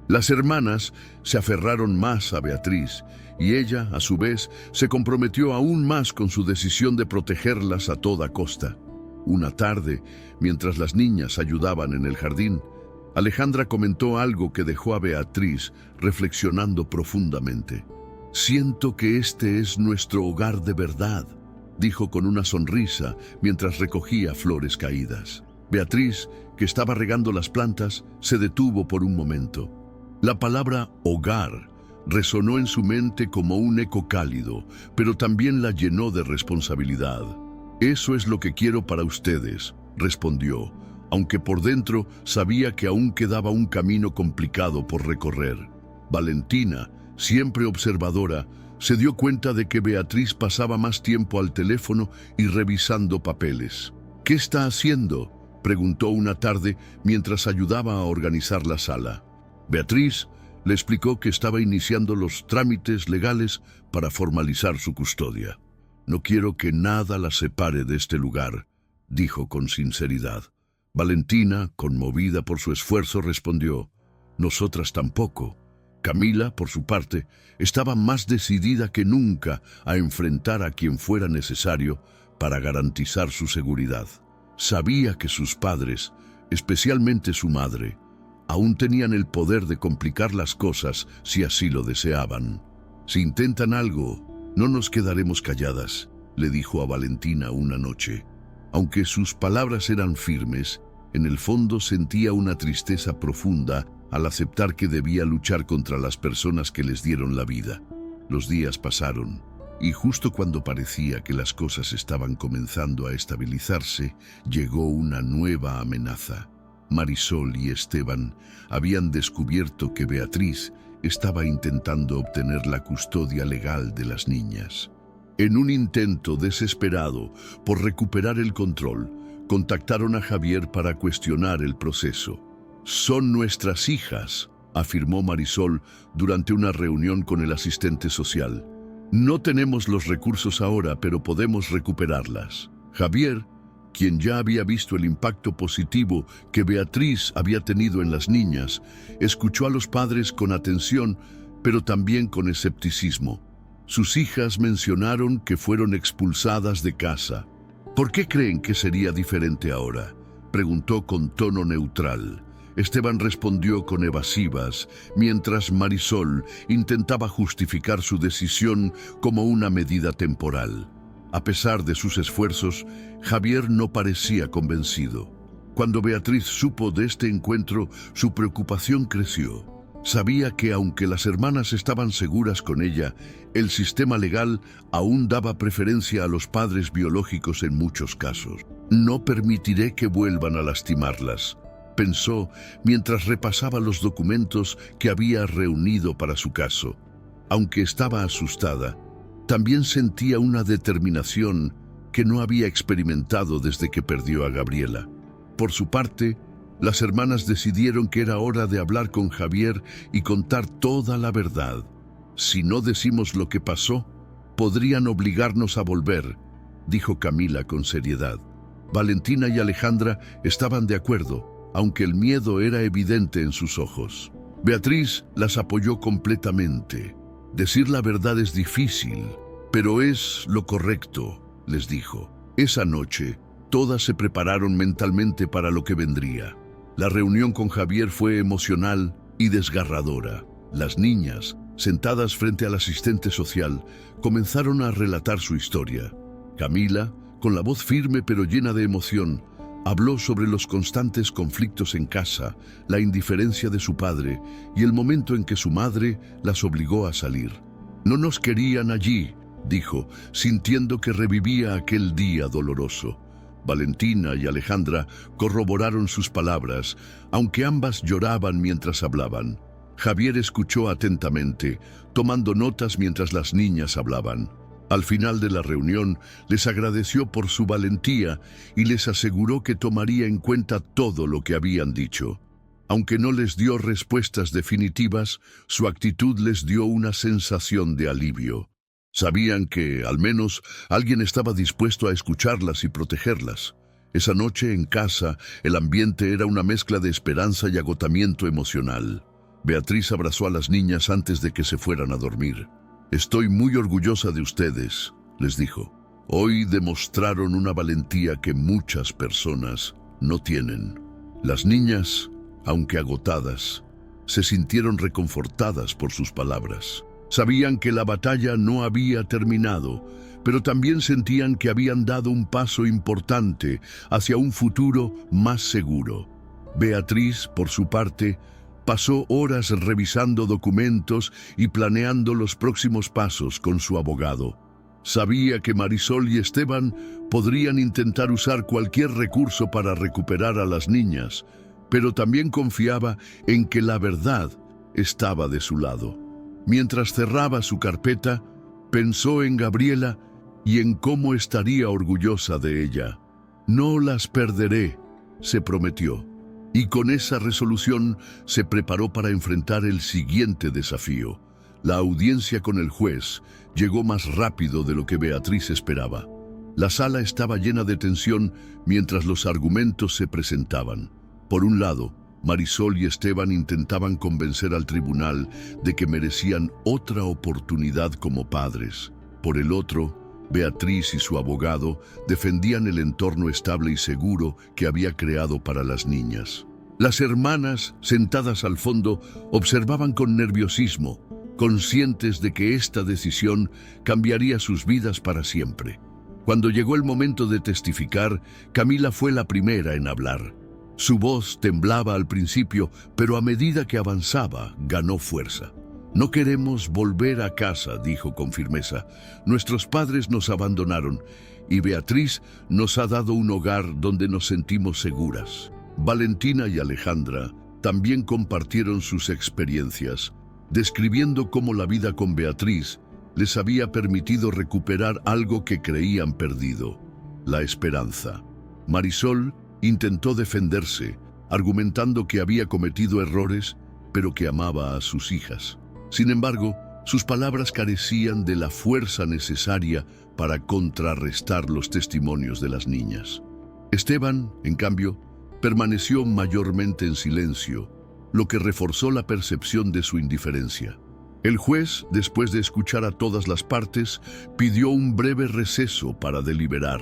Las hermanas se aferraron más a Beatriz y ella, a su vez, se comprometió aún más con su decisión de protegerlas a toda costa. Una tarde, mientras las niñas ayudaban en el jardín, Alejandra comentó algo que dejó a Beatriz reflexionando profundamente. «Siento que este es nuestro hogar de verdad», dijo con una sonrisa mientras recogía flores caídas. Beatriz, que estaba regando las plantas, se detuvo por un momento. La palabra hogar resonó en su mente como un eco cálido, pero también la llenó de responsabilidad. «Eso es lo que quiero para ustedes», respondió, aunque por dentro sabía que aún quedaba un camino complicado por recorrer. Valentina, siempre observadora, se dio cuenta de que Beatriz pasaba más tiempo al teléfono y revisando papeles. «¿Qué está haciendo?», preguntó una tarde mientras ayudaba a organizar la sala. Beatriz le explicó que estaba iniciando los trámites legales para formalizar su custodia. «No quiero que nada la separe de este lugar», dijo con sinceridad. Valentina, conmovida por su esfuerzo, respondió: «Nosotras tampoco». Camila, por su parte, estaba más decidida que nunca a enfrentar a quien fuera necesario para garantizar su seguridad. Sabía que sus padres, especialmente su madre, aún tenían el poder de complicar las cosas si así lo deseaban. «Si intentan algo, no nos quedaremos calladas», le dijo a Valentina una noche. Aunque sus palabras eran firmes, en el fondo sentía una tristeza profunda al aceptar que debía luchar contra las personas que les dieron la vida. Los días pasaron, y justo cuando parecía que las cosas estaban comenzando a estabilizarse, llegó una nueva amenaza. Marisol y Esteban habían descubierto que Beatriz estaba intentando obtener la custodia legal de las niñas. En un intento desesperado por recuperar el control, contactaron a Javier para cuestionar el proceso. «Son nuestras hijas», afirmó Marisol durante una reunión con el asistente social. «No tenemos los recursos ahora, pero podemos recuperarlas». Javier, quien ya había visto el impacto positivo que Beatriz había tenido en las niñas, escuchó a los padres con atención, pero también con escepticismo. Sus hijas mencionaron que fueron expulsadas de casa. «¿Por qué creen que sería diferente ahora?», preguntó con tono neutral. Esteban respondió con evasivas, mientras Marisol intentaba justificar su decisión como una medida temporal. A pesar de sus esfuerzos, Javier no parecía convencido. Cuando Beatriz supo de este encuentro, su preocupación creció. Sabía que aunque las hermanas estaban seguras con ella, el sistema legal aún daba preferencia a los padres biológicos en muchos casos. «No permitiré que vuelvan a lastimarlas», pensó mientras repasaba los documentos que había reunido para su caso. Aunque estaba asustada, también sentía una determinación que no había experimentado desde que perdió a Gabriela. Por su parte, las hermanas decidieron que era hora de hablar con Javier y contar toda la verdad. «Si no decimos lo que pasó, podrían obligarnos a volver», dijo Camila con seriedad. Valentina y Alejandra estaban de acuerdo, aunque el miedo era evidente en sus ojos. Beatriz las apoyó completamente. «Decir la verdad es difícil, pero es lo correcto», les dijo. Esa noche, todas se prepararon mentalmente para lo que vendría. La reunión con Javier fue emocional y desgarradora. Las niñas, sentadas frente al asistente social, comenzaron a relatar su historia. Camila, con la voz firme pero llena de emoción, habló sobre los constantes conflictos en casa, la indiferencia de su padre y el momento en que su madre las obligó a salir. «No nos querían allí», dijo, sintiendo que revivía aquel día doloroso. Valentina y Alejandra corroboraron sus palabras, aunque ambas lloraban mientras hablaban. Javier escuchó atentamente, tomando notas mientras las niñas hablaban. Al final de la reunión, les agradeció por su valentía y les aseguró que tomaría en cuenta todo lo que habían dicho. Aunque no les dio respuestas definitivas, su actitud les dio una sensación de alivio. Sabían que, al menos, alguien estaba dispuesto a escucharlas y protegerlas. Esa noche, en casa, el ambiente era una mezcla de esperanza y agotamiento emocional. Beatriz abrazó a las niñas antes de que se fueran a dormir. «Estoy muy orgullosa de ustedes», les dijo. «Hoy demostraron una valentía que muchas personas no tienen». Las niñas, aunque agotadas, se sintieron reconfortadas por sus palabras. Sabían que la batalla no había terminado, pero también sentían que habían dado un paso importante hacia un futuro más seguro. Beatriz, por su parte, pasó horas revisando documentos y planeando los próximos pasos con su abogado. Sabía que Marisol y Esteban podrían intentar usar cualquier recurso para recuperar a las niñas, pero también confiaba en que la verdad estaba de su lado. Mientras cerraba su carpeta, pensó en Gabriela y en cómo estaría orgullosa de ella. «No las perderé», se prometió. Y con esa resolución se preparó para enfrentar el siguiente desafío. La audiencia con el juez llegó más rápido de lo que Beatriz esperaba. La sala estaba llena de tensión mientras los argumentos se presentaban. Por un lado, Marisol y Esteban intentaban convencer al tribunal de que merecían otra oportunidad como padres. Por el otro, Beatriz y su abogado defendían el entorno estable y seguro que había creado para las niñas. Las hermanas, sentadas al fondo, observaban con nerviosismo, conscientes de que esta decisión cambiaría sus vidas para siempre. Cuando llegó el momento de testificar, Camila fue la primera en hablar. Su voz temblaba al principio, pero a medida que avanzaba, ganó fuerza. «No queremos volver a casa», dijo con firmeza. «Nuestros padres nos abandonaron y Beatriz nos ha dado un hogar donde nos sentimos seguras». Valentina y Alejandra también compartieron sus experiencias, describiendo cómo la vida con Beatriz les había permitido recuperar algo que creían perdido: la esperanza. Marisol intentó defenderse, argumentando que había cometido errores, pero que amaba a sus hijas. Sin embargo, sus palabras carecían de la fuerza necesaria para contrarrestar los testimonios de las niñas. Esteban, en cambio, permaneció mayormente en silencio, lo que reforzó la percepción de su indiferencia. El juez, después de escuchar a todas las partes, pidió un breve receso para deliberar.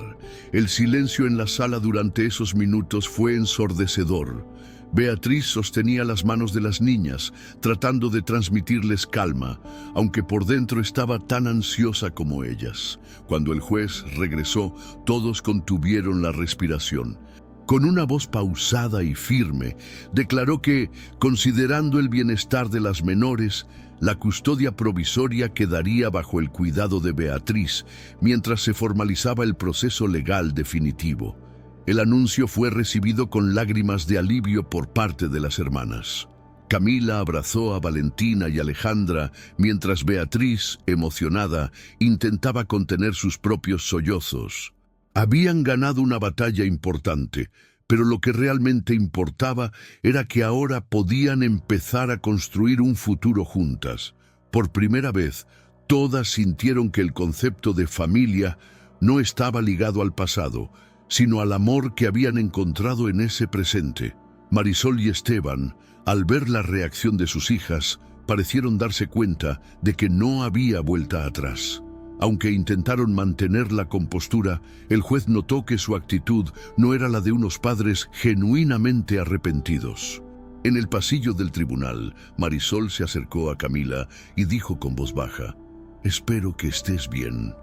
El silencio en la sala durante esos minutos fue ensordecedor. Beatriz sostenía las manos de las niñas, tratando de transmitirles calma, aunque por dentro estaba tan ansiosa como ellas. Cuando el juez regresó, todos contuvieron la respiración. Con una voz pausada y firme, declaró que, considerando el bienestar de las menores, la custodia provisoria quedaría bajo el cuidado de Beatriz, mientras se formalizaba el proceso legal definitivo. El anuncio fue recibido con lágrimas de alivio por parte de las hermanas. Camila abrazó a Valentina y Alejandra, mientras Beatriz, emocionada, intentaba contener sus propios sollozos. Habían ganado una batalla importante, pero lo que realmente importaba era que ahora podían empezar a construir un futuro juntas. Por primera vez, todas sintieron que el concepto de familia no estaba ligado al pasado, sino al amor que habían encontrado en ese presente. Marisol y Esteban, al ver la reacción de sus hijas, parecieron darse cuenta de que no había vuelta atrás. Aunque intentaron mantener la compostura, el juez notó que su actitud no era la de unos padres genuinamente arrepentidos. En el pasillo del tribunal, Marisol se acercó a Camila y dijo con voz baja: «Espero que estés bien».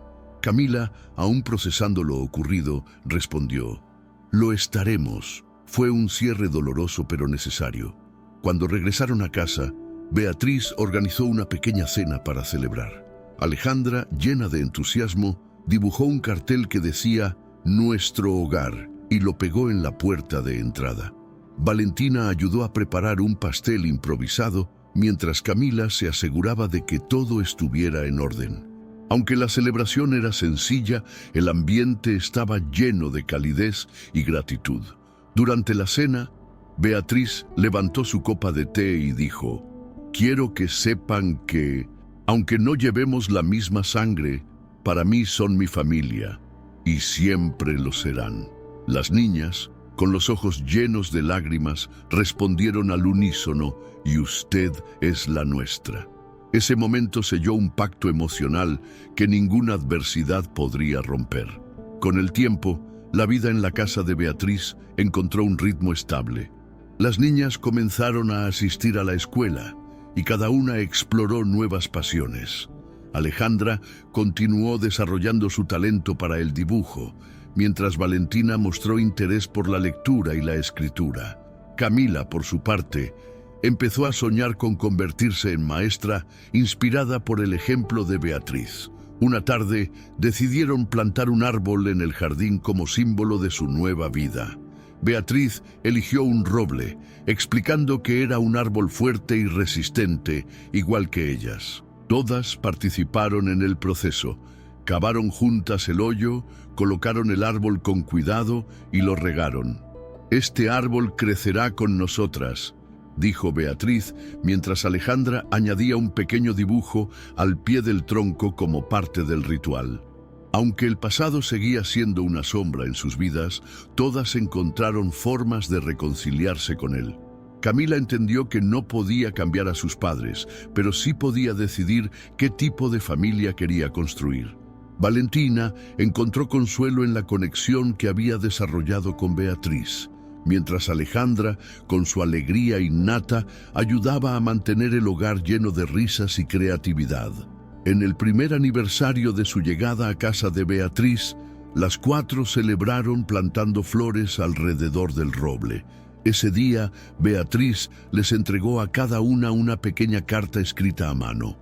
Camila, aún procesando lo ocurrido, respondió: «Lo estaremos». Fue un cierre doloroso pero necesario. Cuando regresaron a casa, Beatriz organizó una pequeña cena para celebrar. Alejandra, llena de entusiasmo, dibujó un cartel que decía «Nuestro hogar» y lo pegó en la puerta de entrada. Valentina ayudó a preparar un pastel improvisado, mientras Camila se aseguraba de que todo estuviera en orden. Aunque la celebración era sencilla, el ambiente estaba lleno de calidez y gratitud. Durante la cena, Beatriz levantó su copa de té y dijo: «Quiero que sepan que, aunque no llevemos la misma sangre, para mí son mi familia, y siempre lo serán». Las niñas, con los ojos llenos de lágrimas, respondieron al unísono: «Y usted es la nuestra». Ese momento selló un pacto emocional que ninguna adversidad podría romper. Con el tiempo, la vida en la casa de Beatriz encontró un ritmo estable. Las niñas comenzaron a asistir a la escuela y cada una exploró nuevas pasiones. Alejandra continuó desarrollando su talento para el dibujo, mientras Valentina mostró interés por la lectura y la escritura. Camila, por su parte, empezó a soñar con convertirse en maestra, inspirada por el ejemplo de Beatriz. Una tarde, decidieron plantar un árbol en el jardín como símbolo de su nueva vida. Beatriz eligió un roble, explicando que era un árbol fuerte y resistente, igual que ellas. Todas participaron en el proceso. Cavaron juntas el hoyo, colocaron el árbol con cuidado y lo regaron. «Este árbol crecerá con nosotras», dijo Beatriz, mientras Alejandra añadía un pequeño dibujo al pie del tronco como parte del ritual. Aunque el pasado seguía siendo una sombra en sus vidas, todas encontraron formas de reconciliarse con él. Camila entendió que no podía cambiar a sus padres, pero sí podía decidir qué tipo de familia quería construir. Valentina encontró consuelo en la conexión que había desarrollado con Beatriz, mientras Alejandra, con su alegría innata, ayudaba a mantener el hogar lleno de risas y creatividad. En el primer aniversario de su llegada a casa de Beatriz, las cuatro celebraron plantando flores alrededor del roble. Ese día, Beatriz les entregó a cada una pequeña carta escrita a mano.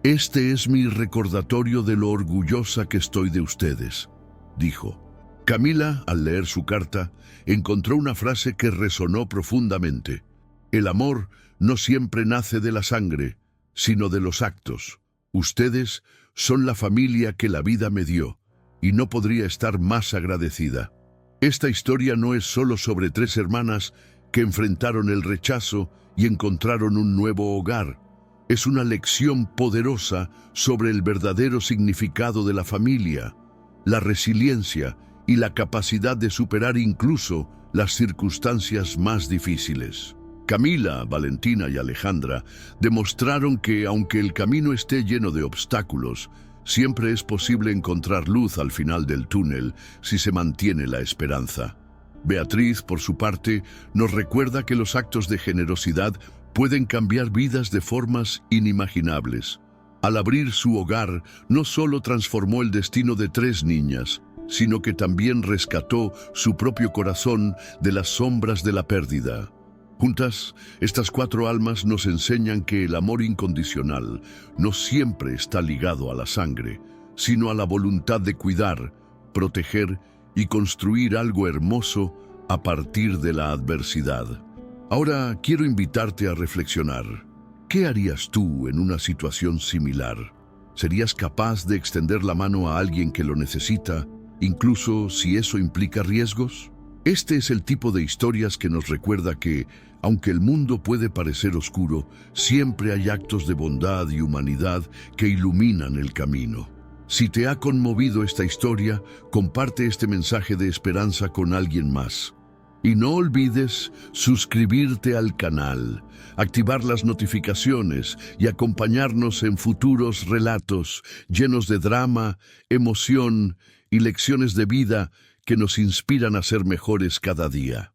«Este es mi recordatorio de lo orgullosa que estoy de ustedes», dijo. Camila, al leer su carta, encontró una frase que resonó profundamente. «El amor no siempre nace de la sangre, sino de los actos. Ustedes son la familia que la vida me dio, y no podría estar más agradecida». Esta historia no es solo sobre tres hermanas que enfrentaron el rechazo y encontraron un nuevo hogar. Es una lección poderosa sobre el verdadero significado de la familia, la resiliencia y la capacidad de superar incluso las circunstancias más difíciles. Camila, Valentina y Alejandra demostraron que, aunque el camino esté lleno de obstáculos, siempre es posible encontrar luz al final del túnel si se mantiene la esperanza. Beatriz, por su parte, nos recuerda que los actos de generosidad pueden cambiar vidas de formas inimaginables. Al abrir su hogar, no solo transformó el destino de tres niñas, sino que también rescató su propio corazón de las sombras de la pérdida. Juntas, estas cuatro almas nos enseñan que el amor incondicional no siempre está ligado a la sangre, sino a la voluntad de cuidar, proteger y construir algo hermoso a partir de la adversidad. Ahora quiero invitarte a reflexionar. ¿Qué harías tú en una situación similar? ¿Serías capaz de extender la mano a alguien que lo necesita, incluso si eso implica riesgos? Este es el tipo de historias que nos recuerda que, aunque el mundo puede parecer oscuro, siempre hay actos de bondad y humanidad que iluminan el camino. Si te ha conmovido esta historia, comparte este mensaje de esperanza con alguien más. Y no olvides suscribirte al canal, activar las notificaciones y acompañarnos en futuros relatos llenos de drama, emoción y lecciones de vida que nos inspiran a ser mejores cada día.